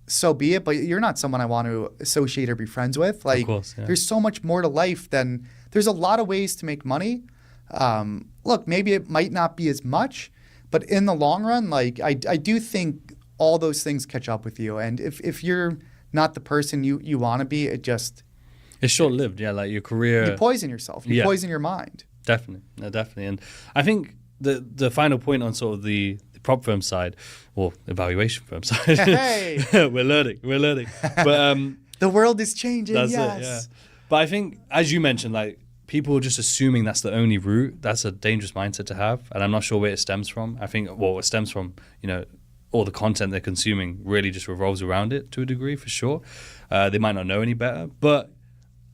so be it. But you're not someone I want to associate or be friends with. Like, of course, there's so much more to life than, there's a lot of ways to make money. Look, maybe it might not be as much, but in the long run, like I do think all those things catch up with you. And if you're not the person you want to be, it's short-lived. Yeah, like your career. You poison yourself. You poison your mind. Definitely. No, definitely. And I think the final point on sort of the prop firm side or evaluation firm side, hey. we're learning. But the world is changing. That's yes. it, yeah. But I think, as you mentioned, like, people just assuming that's the only route, that's a dangerous mindset to have. And I'm not sure where it stems from. I think, it stems from, all the content they're consuming really just revolves around it to a degree, for sure. They might not know any better. But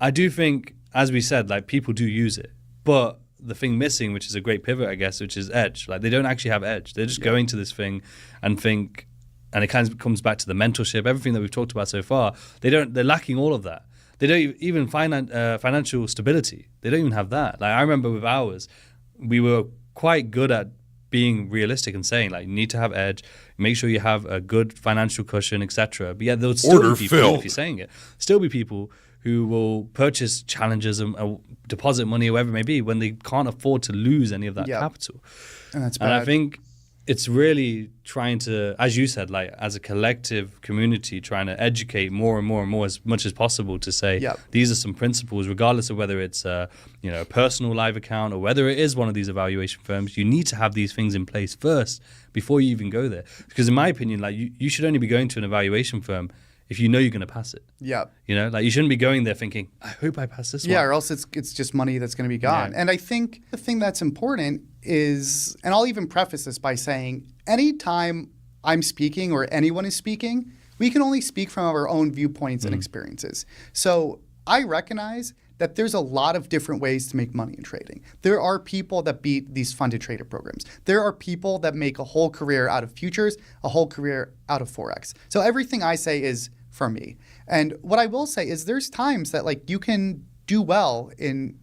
I do think, as we said, like, people do use it. But the thing missing, which is a great pivot, I guess, which is edge. Like, they don't actually have edge. They're just going to this thing and think, and it kind of comes back to the mentorship, everything that we've talked about so far. They're lacking all of that. They don't even financial stability. They don't even have that. Like, I remember with ours, we were quite good at being realistic and saying, like, you need to have edge, make sure you have a good financial cushion, etc. But yeah, there would still be people, if you're saying it, still be people who will purchase challenges and deposit money or whatever it may be when they can't afford to lose any of that capital. And that's bad. And I think it's really trying to, as you said, like, as a collective community, trying to educate more and more and more as much as possible to say, these are some principles, regardless of whether it's a personal live account or whether it is one of these evaluation firms. You need to have these things in place first before you even go there. Because in my opinion, like, you should only be going to an evaluation firm if you know you're going to pass it. Yeah. Like, you shouldn't be going there thinking, I hope I pass this one. Yeah, or else it's just money that's going to be gone. Yeah. And I think the thing that's important is, and I'll even preface this by saying, anytime I'm speaking or anyone is speaking, we can only speak from our own viewpoints and experiences. So I recognize that there's a lot of different ways to make money in trading. There are people that beat these funded trader programs. There are people that make a whole career out of futures, a whole career out of Forex. So everything I say is for me. And what I will say is there's times that, like, you can do well in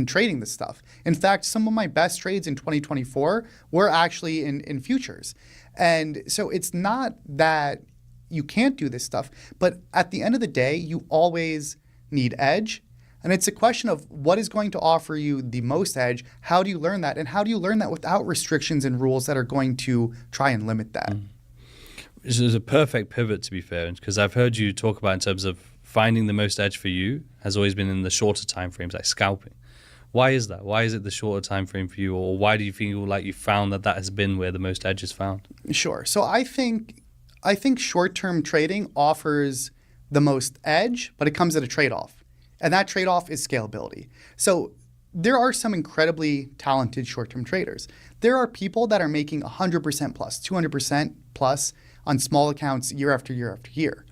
trading this stuff. In fact, some of my best trades in 2024 were actually in futures. And so it's not that you can't do this stuff, but at the end of the day, you always need edge. And it's a question of what is going to offer you the most edge, how do you learn that, and how do you learn that without restrictions and rules that are going to try and limit that? This is a perfect pivot, to be fair, because I've heard you talk about in terms of finding the most edge for you has always been in the shorter time frames, like scalping. Why is that? Why is it the shorter time frame for you, or why do you feel like you found that has been where the most edge is found? Sure. So I think short-term trading offers the most edge, but it comes at a trade-off. And that trade-off is scalability. So there are some incredibly talented short-term traders. There are people that are making 100% plus, 200% plus on small accounts year after year after year.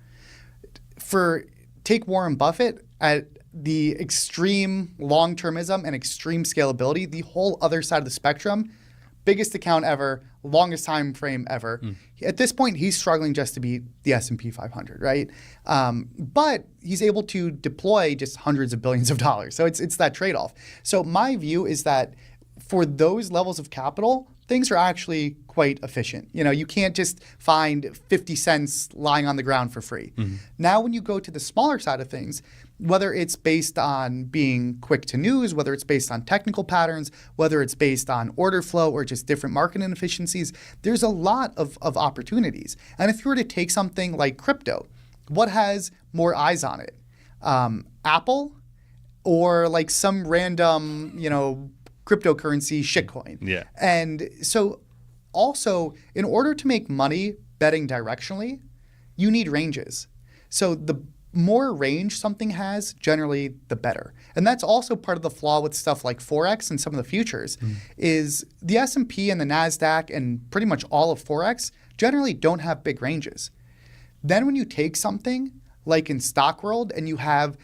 Take Warren Buffett at the extreme long-termism and extreme scalability, the whole other side of the spectrum, biggest account ever, longest time frame ever. At this point, he's struggling just to beat the S&P 500, right? But he's able to deploy just hundreds of billions of dollars. So it's that trade-off. So my view is that for those levels of capital, things are actually quite efficient. You can't just find 50 cents lying on the ground for free. Now, when you go to the smaller side of things, whether it's based on being quick to news, whether it's based on technical patterns, whether it's based on order flow or just different market inefficiencies, there's a lot of opportunities. And if you were to take something like crypto, what has more eyes on it? Apple or like some random, cryptocurrency shitcoin? Yeah. And so also, in order to make money betting directionally, you need ranges. So the more range something has, generally the better. And that's also part of the flaw with stuff like Forex and some of the futures is the S&P and the NASDAQ and pretty much all of Forex generally don't have big ranges. Then when you take something like in stock world and you have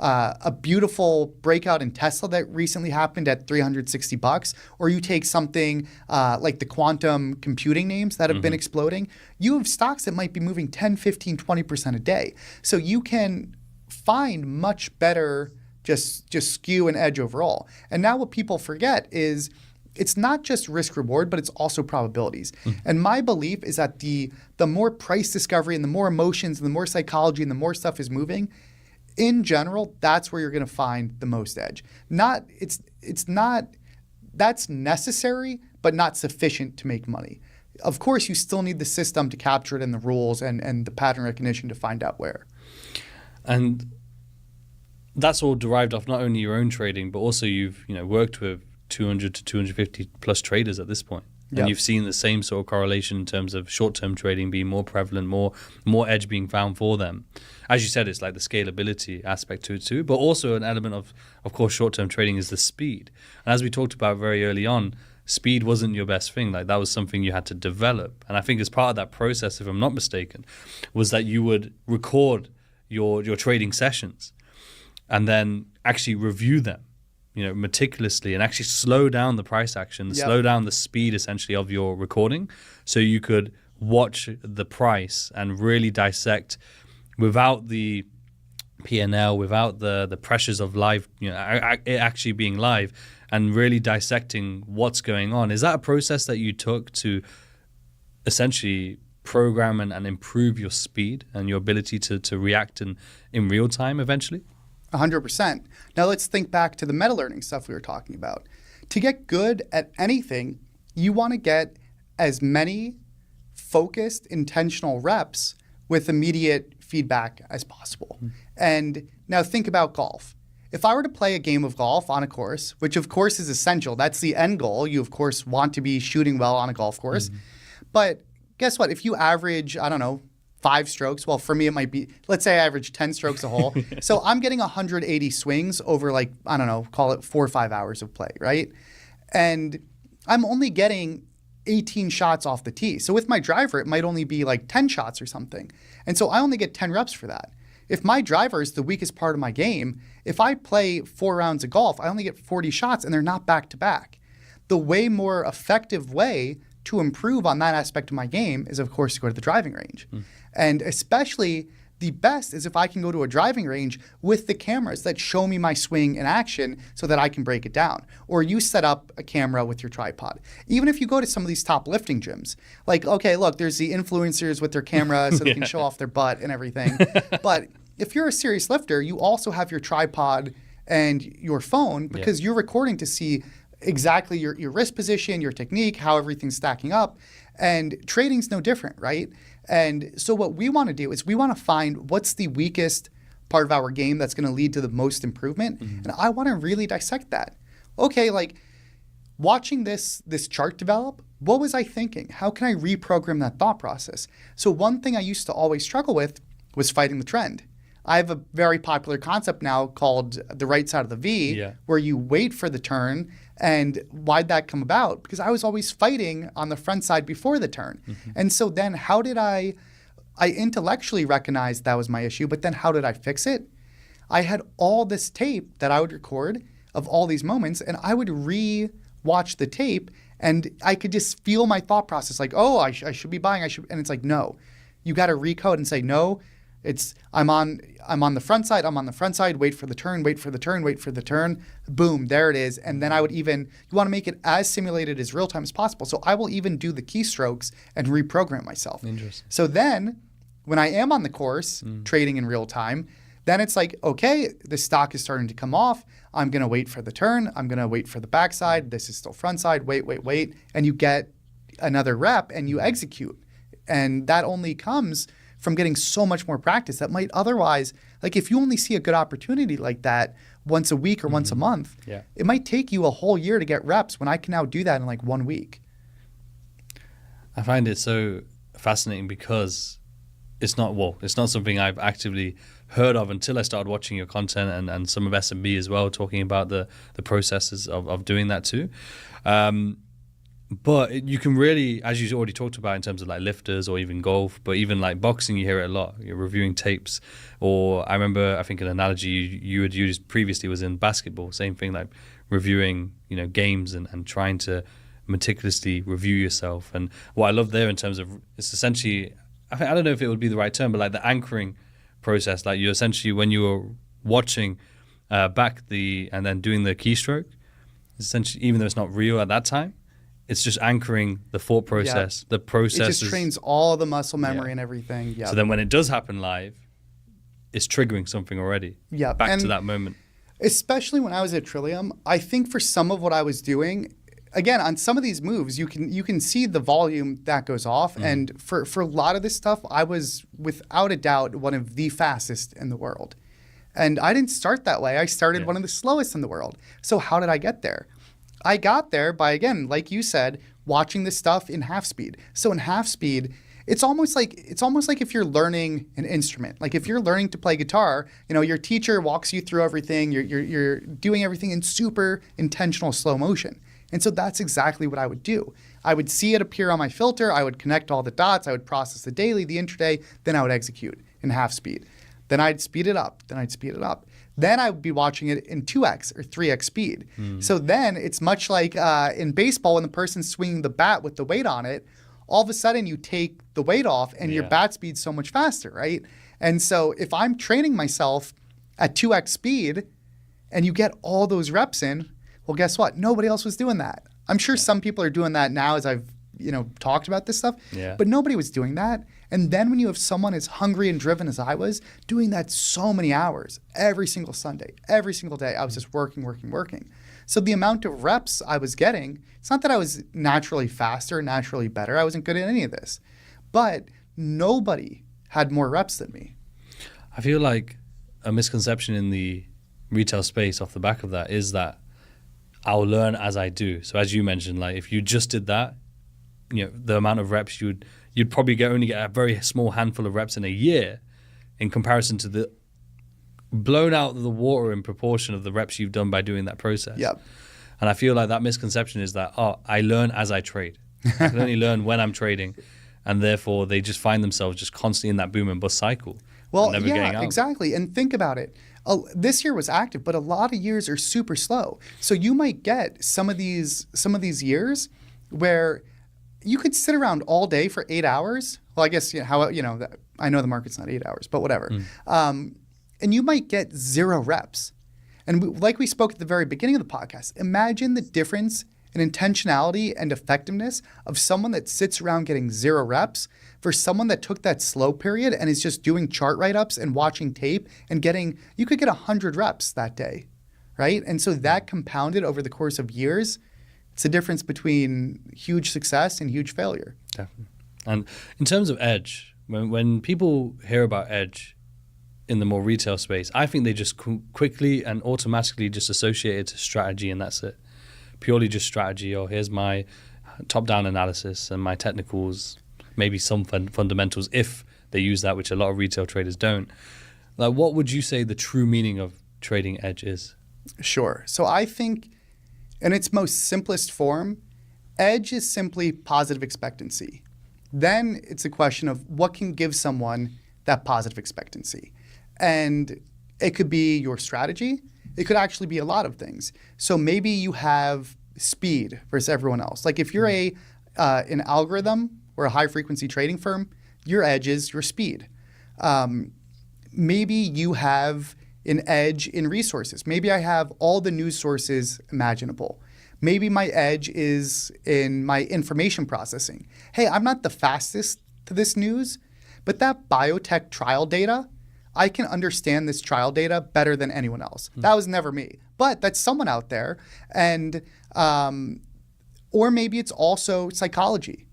a beautiful breakout in Tesla that recently happened at $360, or you take something like the quantum computing names that have been exploding, you have stocks that might be moving 10, 15, 20% a day. So you can find much better just skew and edge overall. And now what people forget is it's not just risk reward, but it's also probabilities. And my belief is that the more price discovery and the more emotions and the more psychology and the more stuff is moving, in general, that's where you're going to find the most edge. That's necessary, but not sufficient to make money. Of course, you still need the system to capture it and the rules and the pattern recognition to find out where. And that's all derived off not only your own trading, but also you've worked with 200 to 250 plus traders at this point. And you've seen the same sort of correlation in terms of short-term trading being more prevalent, more edge being found for them. As you said, it's like the scalability aspect to it too, but also an element of course, short-term trading is the speed. And as we talked about very early on, speed wasn't your best thing. Like that was something you had to develop. And I think as part of that process, if I'm not mistaken, was that you would record your trading sessions and then actually review them, meticulously, and actually slow down the price action, slow down the speed essentially of your recording, so you could watch the price and really dissect without the P&L, without the pressures of live, it actually being live, and really dissecting what's going on. Is that a process that you took to essentially program and improve your speed and your ability to react in real time eventually? 100%. Now let's think back to the meta learning stuff we were talking about. To get good at anything, you want to get as many focused, intentional reps with immediate feedback as possible. And now think about golf. If I were to play a game of golf on a course, which of course is essential, that's the end goal. You of course want to be shooting well on a golf course. But guess what? If you average, 5 strokes. Well, for me, it might be, let's say I average 10 strokes a hole. So I'm getting 180 swings over call it 4 or 5 hours of play, right? And I'm only getting 18 shots off the tee. So with my driver, it might only be like 10 shots or something. And so I only get 10 reps for that. If my driver is the weakest part of my game, if I play 4 rounds of golf, I only get 40 shots and they're not back to back. The way more effective way to improve on that aspect of my game is, of course, to go to the driving range. And especially the best is if I can go to a driving range with the cameras that show me my swing in action so that I can break it down. Or you set up a camera with your tripod. Even if you go to some of these top lifting gyms, like, okay, look, there's the influencers with their camera so they can show off their butt and everything. But if you're a serious lifter, you also have your tripod and your phone because you're recording to see exactly your wrist position, your technique, how everything's stacking up. And trading's no different, right? And so what we want to do is we want to find what's the weakest part of our game that's going to lead to the most improvement. And I want to really dissect that. Okay, like watching this chart develop, what was I thinking? How can I reprogram that thought process? So one thing I used to always struggle with was fighting the trend. I have a very popular concept now called the right side of the V, where you wait for the turn. And why'd that come about? Because I was always fighting on the front side before the turn. And so then how did I intellectually recognized that was my issue, but then how did I fix it? I had all this tape that I would record of all these moments, and I would re-watch the tape, and I could just feel my thought process like, oh, I should be buying, and it's like, no. You got to recode and say, no, I'm on the front side, wait for the turn, boom, there it is. And then you want to make it as simulated as real time as possible. So I will even do the keystrokes and reprogram myself. Interesting. So then when I am on the course trading in real time, then it's like, okay, the stock is starting to come off. I'm going to wait for the turn. I'm going to wait for the backside. This is still front side. Wait. And you get another rep and you execute. And that only comes from getting so much more practice that might otherwise, like if you only see a good opportunity like that once a week or once a month, it might take you a whole year to get reps when I can now do that in like 1 week. I find it so fascinating because it's not something I've actively heard of until I started watching your content and some of SMB as well, talking about the processes of doing that too. But you can really, as you already talked about in terms of like lifters or even golf, but even like boxing, you hear it a lot. You're reviewing tapes, or I remember, I think an analogy you had used previously was in basketball. Same thing, like reviewing, games and trying to meticulously review yourself. And what I love there in terms of, it's essentially, I don't know if it would be the right term, but like the anchoring process. Like you essentially, when you were watching back and then doing the keystroke, essentially, even though it's not real at that time, it's just anchoring the thought process, the process. It just trains all the muscle memory and everything. So then when it does happen live, it's triggering something already. Back to that moment. Especially when I was at Trillium, I think for some of what I was doing, again, on some of these moves, you can see the volume that goes off. And for a lot of this stuff, I was without a doubt one of the fastest in the world. And I didn't start that way. I started one of the slowest in the world. So how did I get there? I got there by, again, like you said, watching this stuff in half speed. So in half speed, it's almost like if you're learning an instrument. Like if you're learning to play guitar, your teacher walks you through everything. You're doing everything in super intentional slow motion. And so that's exactly what I would do. I would see it appear on my filter. I would connect all the dots. I would process the daily, the intraday. Then I would execute in half speed. Then I'd speed it up. Then I would be watching it in 2x or 3x speed. So then it's much like in baseball when the person's swinging the bat with the weight on it, all of a sudden you take the weight off and your bat speed's so much faster, right? And so if I'm training myself at 2x speed and you get all those reps in, well, guess what? Nobody else was doing that. I'm sure some people are doing that now as I've talked about this stuff, but nobody was doing that. And then when you have someone as hungry and driven as I was, doing that so many hours, every single Sunday, every single day, I was just working. So the amount of reps I was getting, it's not that I was naturally faster, naturally better. I wasn't good at any of this. But nobody had more reps than me. I feel like a misconception in the retail space off the back of that is that I'll learn as I do. So as you mentioned, like if you just did that, the amount of reps you'd probably only get a very small handful of reps in a year in comparison to the blown out of the water in proportion of the reps you've done by doing that process. And I feel like that misconception is that, I learn as I trade. I can only learn when I'm trading. And therefore, they just find themselves just constantly in that boom and bust cycle. Well, never getting out. Exactly. And think about it. This year was active, but a lot of years are super slow. So you might get some of these years where you could sit around all day for 8 hours. Well, I guess I know the market's not 8 hours, but whatever. And you might get 0 reps. And like we spoke at the very beginning of the podcast, imagine the difference in intentionality and effectiveness of someone that sits around getting 0 reps for someone that took that slow period and is just doing chart write-ups and watching tape and you could get 100 reps that day right? And so that compounded over the course of years, it's the difference between huge success and huge failure. Definitely. And in terms of edge, when people hear about edge in the more retail space, I think they just quickly and automatically just associate it to strategy, and that's it. Purely just strategy, or here's my top-down analysis and my technicals, maybe some fundamentals, if they use that, which a lot of retail traders don't. Like, what would you say the true meaning of trading edge is? Sure. So I think in its most simplest form, edge is simply positive expectancy. Then it's a question of what can give someone that positive expectancy. And it could be your strategy. It could actually be a lot of things. So maybe you have speed versus everyone else. Like if you're an algorithm or a high frequency trading firm, your edge is your speed. Maybe you have an edge in resources. Maybe I have all the news sources imaginable. Maybe my edge is in my information processing. Hey, I'm not the fastest to this news, but that biotech trial data, I can understand this trial data better than anyone else. That was never me, but that's someone out there. And or maybe it's also psychology.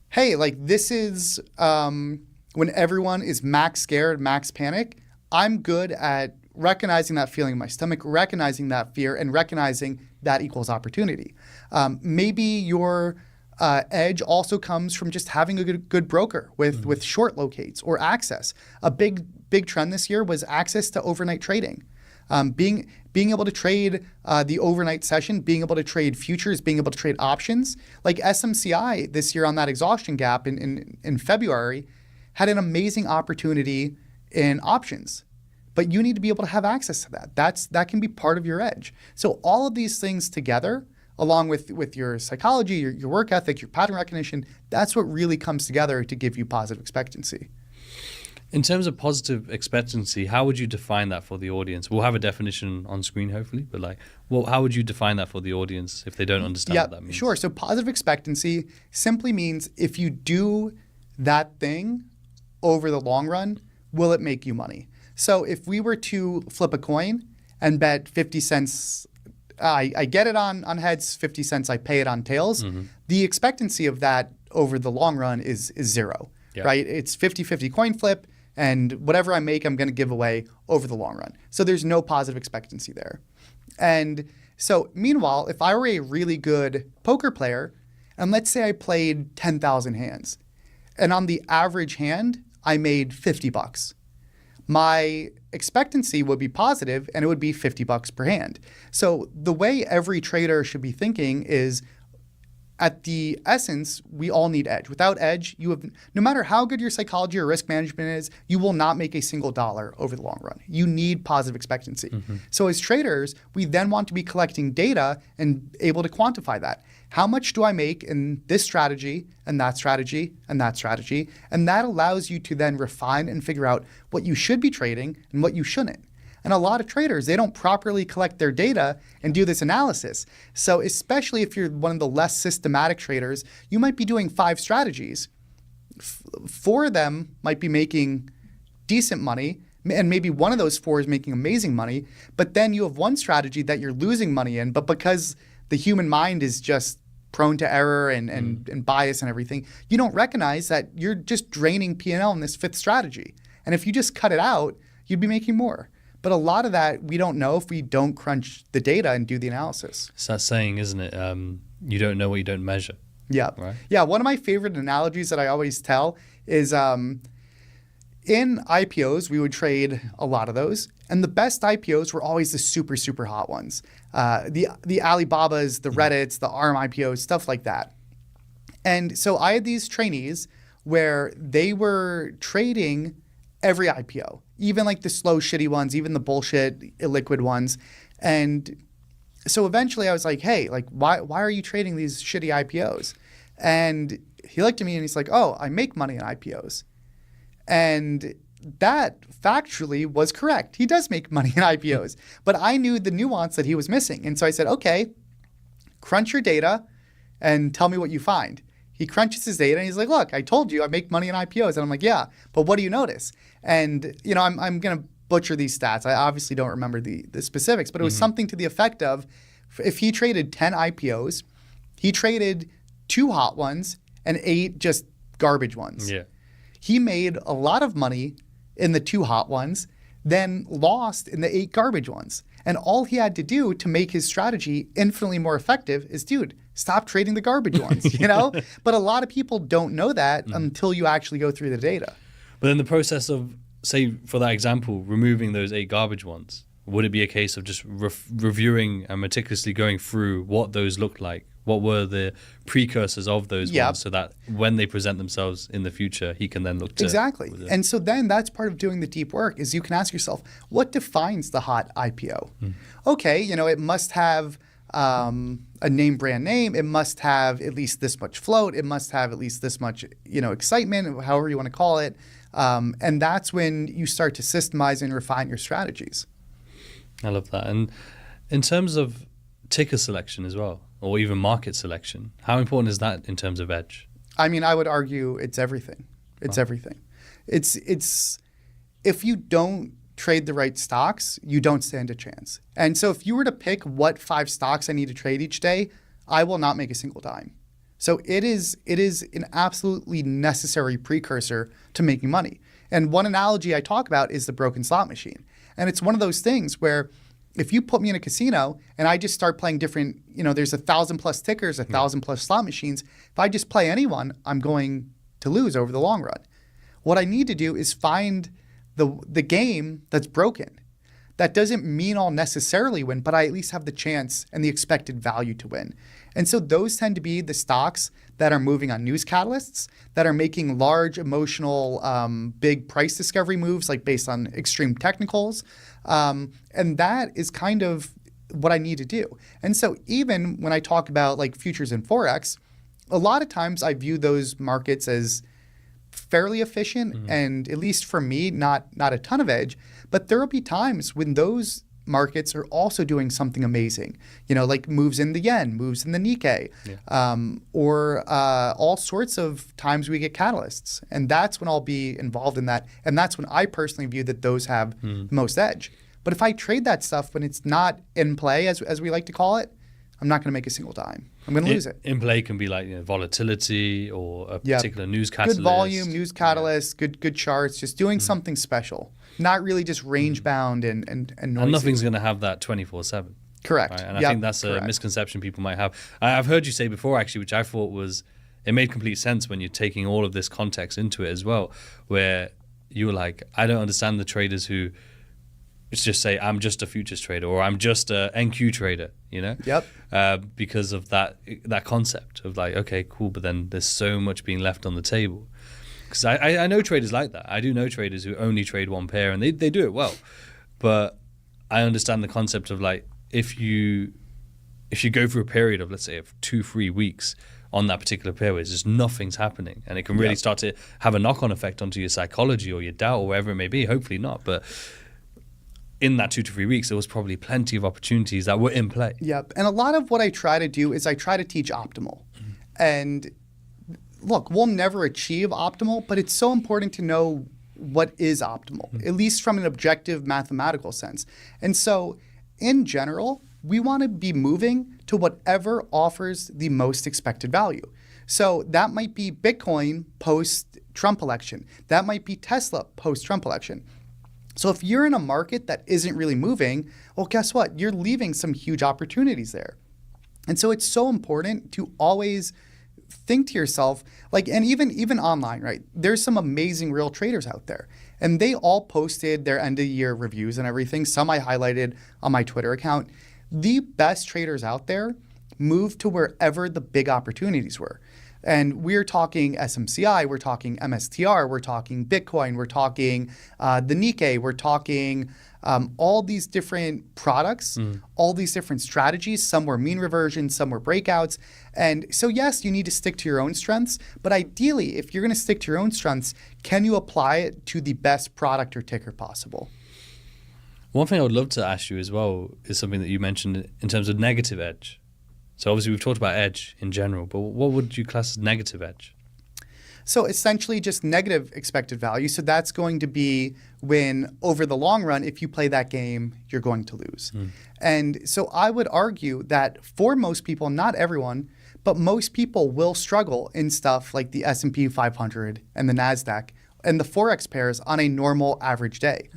Hey, like this is when everyone is max scared, max panic. I'm good at recognizing that feeling in my stomach, recognizing that fear, and recognizing that equals opportunity. Maybe your edge also comes from just having a good broker with short locates or access. A big trend this year was access to overnight trading. Being able to trade the overnight session, being able to trade futures, being able to trade options. Like SMCI this year on that exhaustion gap in February had an amazing opportunity in options. But you need to be able to have access to that. That can be part of your edge. So all of these things together, along with your psychology, your work ethic, your pattern recognition, that's what really comes together to give you positive expectancy. In terms of positive expectancy, how would you define that for the audience? We'll have a definition on screen, hopefully, but how would you define that for the audience if they don't understand what that means? Sure. So positive expectancy simply means if you do that thing over the long run, will it make you money? So if we were to flip a coin and bet 50 cents, I get it on heads, 50 cents, I pay it on tails, the expectancy of that over the long run is zero, right? It's 50-50 coin flip, and whatever I make, I'm going to give away over the long run. So there's no positive expectancy there. And so meanwhile, if I were a really good poker player, and let's say I played 10,000 hands, and on the average hand, I made $50. My expectancy would be positive, and it would be $50 per hand. So the way every trader should be thinking is, at the essence, we all need edge. Without edge, no matter how good your psychology or risk management is, you will not make a single dollar over the long run. You need positive expectancy. So as traders, we then want to be collecting data and able to quantify that. How much do I make in this strategy and that strategy and that strategy? And that allows you to then refine and figure out what you should be trading and what you shouldn't. And a lot of traders, they don't properly collect their data and do this analysis. So especially if you're one of the less systematic traders, you might be doing 5 strategies. 4 of them might be making decent money, and maybe one of those 4 is making amazing money. But then you have one strategy that you're losing money in, but because the human mind is just prone to error and bias and everything, you don't recognize that you're just draining P&L in this 5th strategy. And if you just cut it out, you'd be making more. But a lot of that we don't know if we don't crunch the data and do the analysis. It's that saying, isn't it? You don't know what you don't measure. Yeah. Right? Yeah. One of my favorite analogies that I always tell is in IPOs, we would trade a lot of those. And the best IPOs were always the super, super hot ones. The Alibabas, the Reddits, the ARM IPOs, stuff like that. And so I had these trainees where they were trading every IPO, even like the slow, shitty ones, even the bullshit, illiquid ones. And so eventually I was like, hey, like, why are you trading these shitty IPOs? And he looked at me and he's like, oh, I make money in IPOs. And that factually was correct. He does make money in IPOs. But I knew the nuance that he was missing. And so I said, okay, crunch your data and tell me what you find. He crunches his data and he's like, look, I told you I make money in IPOs. And I'm like, yeah, but what do you notice? And, I'm going to butcher these stats. I obviously don't remember the specifics, but it was something to the effect of, if he traded 10 IPOs, he traded 2 hot ones and 8 just garbage ones. Yeah. He made a lot of money in the 2 hot ones, then lost in the 8 garbage ones. And all he had to do to make his strategy infinitely more effective is, dude, stop trading the garbage ones, you know? But a lot of people don't know that until you actually go through the data. But in the process of, say, for that example, removing those 8 garbage ones, would it be a case of just reviewing and meticulously going through what those looked like? What were the precursors of those ones, so that when they present themselves in the future, he can then look to... Exactly. And so then that's part of doing the deep work, is you can ask yourself, what defines the hot IPO? Okay, you know, it must have a name brand name. It must have at least this much float. It must have at least this much, you know, excitement, however you want to call it. And that's when you start to systemize and refine your strategies. I love that. And in terms of ticker selection as well, or even market selection, how important is that in terms of edge? I mean, I would argue it's everything. It's everything. It's if you don't trade the right stocks, you don't stand a chance. And so if you were to pick what 5 stocks I need to trade each day, I will not make a single dime. So it is an absolutely necessary precursor to making money. And one analogy I talk about is the broken slot machine. And it's one of those things where if you put me in a casino and I just start playing different, you know, there's 1,000+ tickers, 1,000+ slot machines. If I just play any one, I'm going to lose over the long run. What I need to do is find the game that's broken. That doesn't mean I'll necessarily win, but I at least have the chance and the expected value to win. And so those tend to be the stocks that are moving on news catalysts, that are making large emotional, big price discovery moves, like based on extreme technicals. And that is kind of what I need to do. And so even when I talk about like futures and Forex, a lot of times I view those markets as fairly efficient and, at least for me, not a ton of edge. But there will be times when those markets are also doing something amazing, you know, like moves in the yen, moves in the Nikkei, or all sorts of times we get catalysts. And that's when I'll be involved in that. And that's when I personally view that those have the most edge. But if I trade that stuff when it's not in play, as we like to call it, I'm not going to make a single dime. I'm going to lose it. In play can be like, you know, volatility or a particular news catalyst. Good volume, news catalyst, good charts, just doing something special. Not really just range bound and noisy. And nothing's going to have that 24/7. Correct. Right? And I think that's a misconception people might have. I've heard you say before, actually, which I thought it made complete sense when you're taking all of this context into it as well, where you were like, I don't understand the traders who just say, I'm just a futures trader or I'm just a NQ trader, you know? Yep. Because of that concept of like, okay, cool, but then there's so much being left on the table. Because I know traders like that. I do know traders who only trade one pair and they do it well. But I understand the concept of like, if you go through a period of, let's say, of 2-3 weeks on that particular pair where just nothing's happening, and it can really start to have a knock-on effect onto your psychology or your doubt or wherever it may be, hopefully not. But in that 2 to 3 weeks, there was probably plenty of opportunities that were in play. Yep. And a lot of what I try to do is I try to teach optimal. And look, we'll never achieve optimal, but it's so important to know what is optimal, at least from an objective mathematical sense. And so in general, we want to be moving to whatever offers the most expected value. So that might be Bitcoin post-Trump election. That might be Tesla post-Trump election. So if you're in a market that isn't really moving, well, guess what? You're leaving some huge opportunities there. And so it's so important to always think to yourself, like, and even online, right? There's some amazing real traders out there. And they all posted their end of year reviews and everything. Some I highlighted on my Twitter account. The best traders out there moved to wherever the big opportunities were. And we're talking SMCI, we're talking MSTR, we're talking Bitcoin, we're talking the Nikkei, we're talking all these different products, all these different strategies. Some were mean reversion, some were breakouts. And so yes, you need to stick to your own strengths, but ideally, if you're going to stick to your own strengths, can you apply it to the best product or ticker possible? One thing I would love to ask you as well is something that you mentioned in terms of negative edge. So obviously we've talked about edge in general, but what would you class as negative edge? So essentially just negative expected value. So that's going to be when over the long run, if you play that game, you're going to lose. And so I would argue that for most people, not everyone, but most people will struggle in stuff like the S&P 500 and the NASDAQ and the Forex pairs on a normal average day.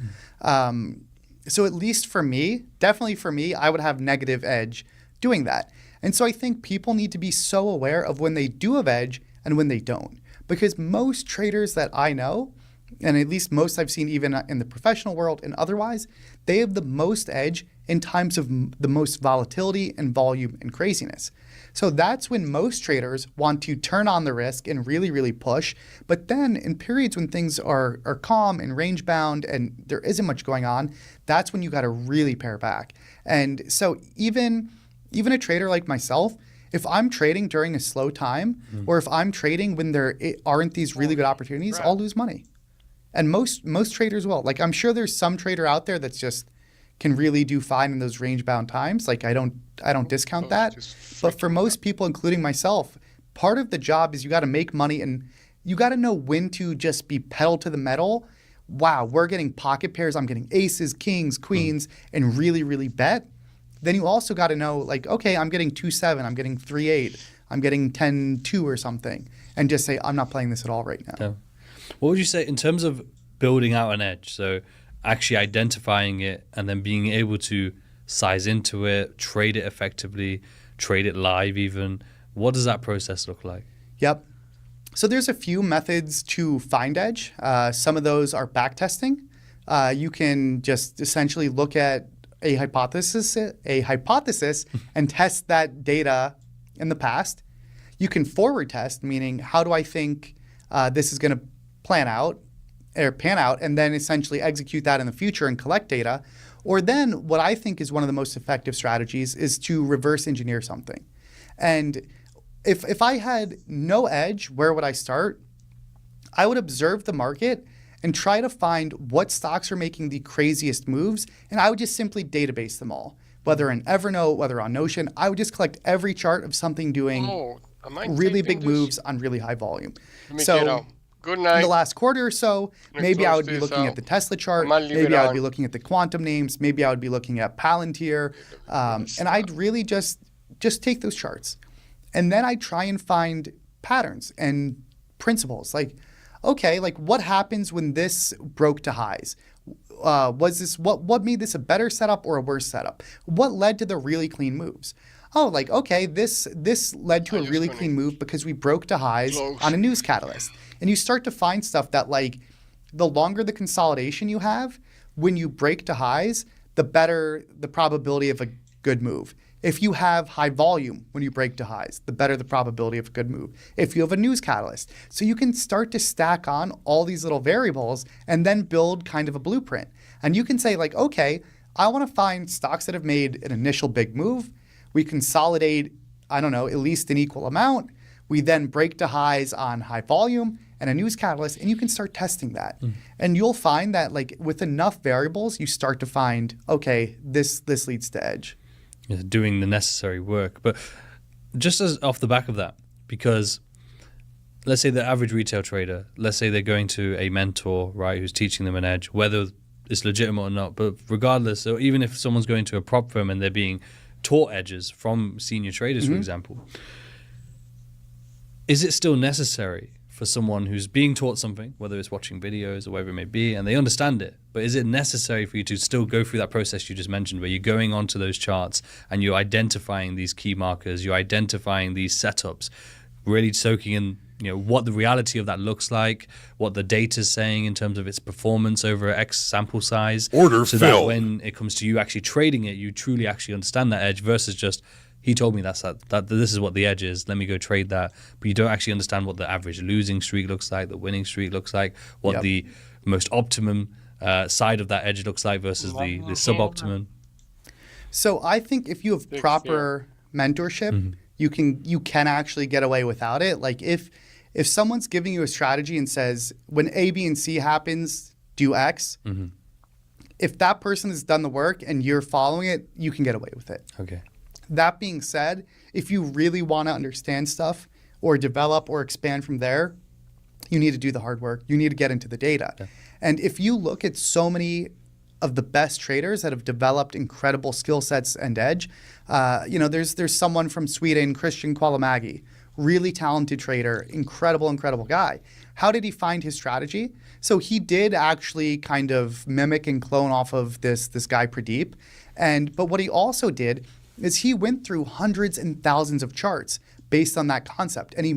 So at least for me, definitely for me, I would have negative edge doing that. And so I think people need to be so aware of when they do have edge and when they don't. Because most traders that I know, and at least most I've seen even in the professional world and otherwise, they have the most edge in times of the most volatility and volume and craziness. So that's when most traders want to turn on the risk and really, really push. But then in periods when things are calm and range bound and there isn't much going on, that's when you got to really pare back. And so even a trader like myself, if I'm trading during a slow time, or if I'm trading when there aren't these really good opportunities, I'll lose money. And most traders will. Like, I'm sure there's some trader out there that's just can really do fine in those range bound times. Like, I don't discount that. But for most people, including myself, part of the job is you got to make money and you got to know when to just be pedal to the metal. Wow, we're getting pocket pairs. I'm getting aces, kings, queens, and really, really bet. Then you also got to know, like, okay, I'm getting 2-7, I'm getting 3-8, I'm getting 10-2 or something, and just say, I'm not playing this at all right now. Yeah. What would you say in terms of building out an edge? So actually identifying it and then being able to size into it, trade it effectively, trade it live even. What does that process look like? Yep. So there's a few methods to find edge. Some of those are backtesting. You can just essentially look at a hypothesis and test that data in the past. You can forward test, meaning how do I think this is going to pan out, and then essentially execute that in the future and collect data. Or then what I think is one of the most effective strategies is to reverse engineer something. And if I had no edge, where would I start? I would observe the market and try to find what stocks are making the craziest moves, and I would just simply database them all. Whether in Evernote, whether on Notion, I would just collect every chart of something doing really big moves on really high volume. So Good night. in the last quarter or so, maybe I would be looking at the Tesla chart, maybe I would be looking at the quantum names, maybe I would be looking at Palantir, and I'd really just take those charts. And then I'd try and find patterns and principles. Like, okay, like what happens when this broke to highs? What made this a better setup or a worse setup? What led to the really clean moves? Oh, like, okay, this led to a really clean move because we broke to highs on a news catalyst. And you start to find stuff that, like, the longer the consolidation you have, when you break to highs, the better the probability of a good move. If you have high volume when you break to highs, the better the probability of a good move. If you have a news catalyst. So you can start to stack on all these little variables and then build kind of a blueprint. And you can say, like, okay, I want to find stocks that have made an initial big move. We consolidate, I don't know, at least an equal amount. We then break to highs on high volume and a news catalyst, and you can start testing that. And you'll find that, like, with enough variables, you start to find, okay, this leads to edge. Doing the necessary work. But just as off the back of that, because let's say the average retail trader, let's say they're going to a mentor, right, who's teaching them an edge, whether it's legitimate or not, but regardless, or even if someone's going to a prop firm and they're being taught edges from senior traders, for example, is it still necessary for someone who's being taught something, whether it's watching videos or whatever it may be, and they understand it, but is it necessary for you to still go through that process you just mentioned, where you're going onto those charts and you're identifying these key markers, you're identifying these setups, really soaking in, you know, what the reality of that looks like, what the data's saying in terms of its performance over X sample size, Order so filled. that when it comes to you actually trading it, you truly actually understand that edge versus just, he told me that this is what the edge is, let me go trade that. But you don't actually understand what the average losing streak looks like, the winning streak looks like, what the most optimum side of that edge looks like versus the suboptimum. So I think if you have proper mentorship, you can actually get away without it. Like if someone's giving you a strategy and says, when A, B, and C happens, do X, if that person has done the work and you're following it, you can get away with it. Okay. That being said, if you really want to understand stuff or develop or expand from there, You need to do the hard work. You need to get into the data. Yeah. And if you look at so many of the best traders that have developed incredible skill sets and edge, there's someone from Sweden, Christian Kualamagi, really talented trader, incredible guy. How did he find his strategy? So he did actually kind of mimic and clone off of this guy Pradeep. But what he also did is he went through hundreds and thousands of charts based on that concept, and he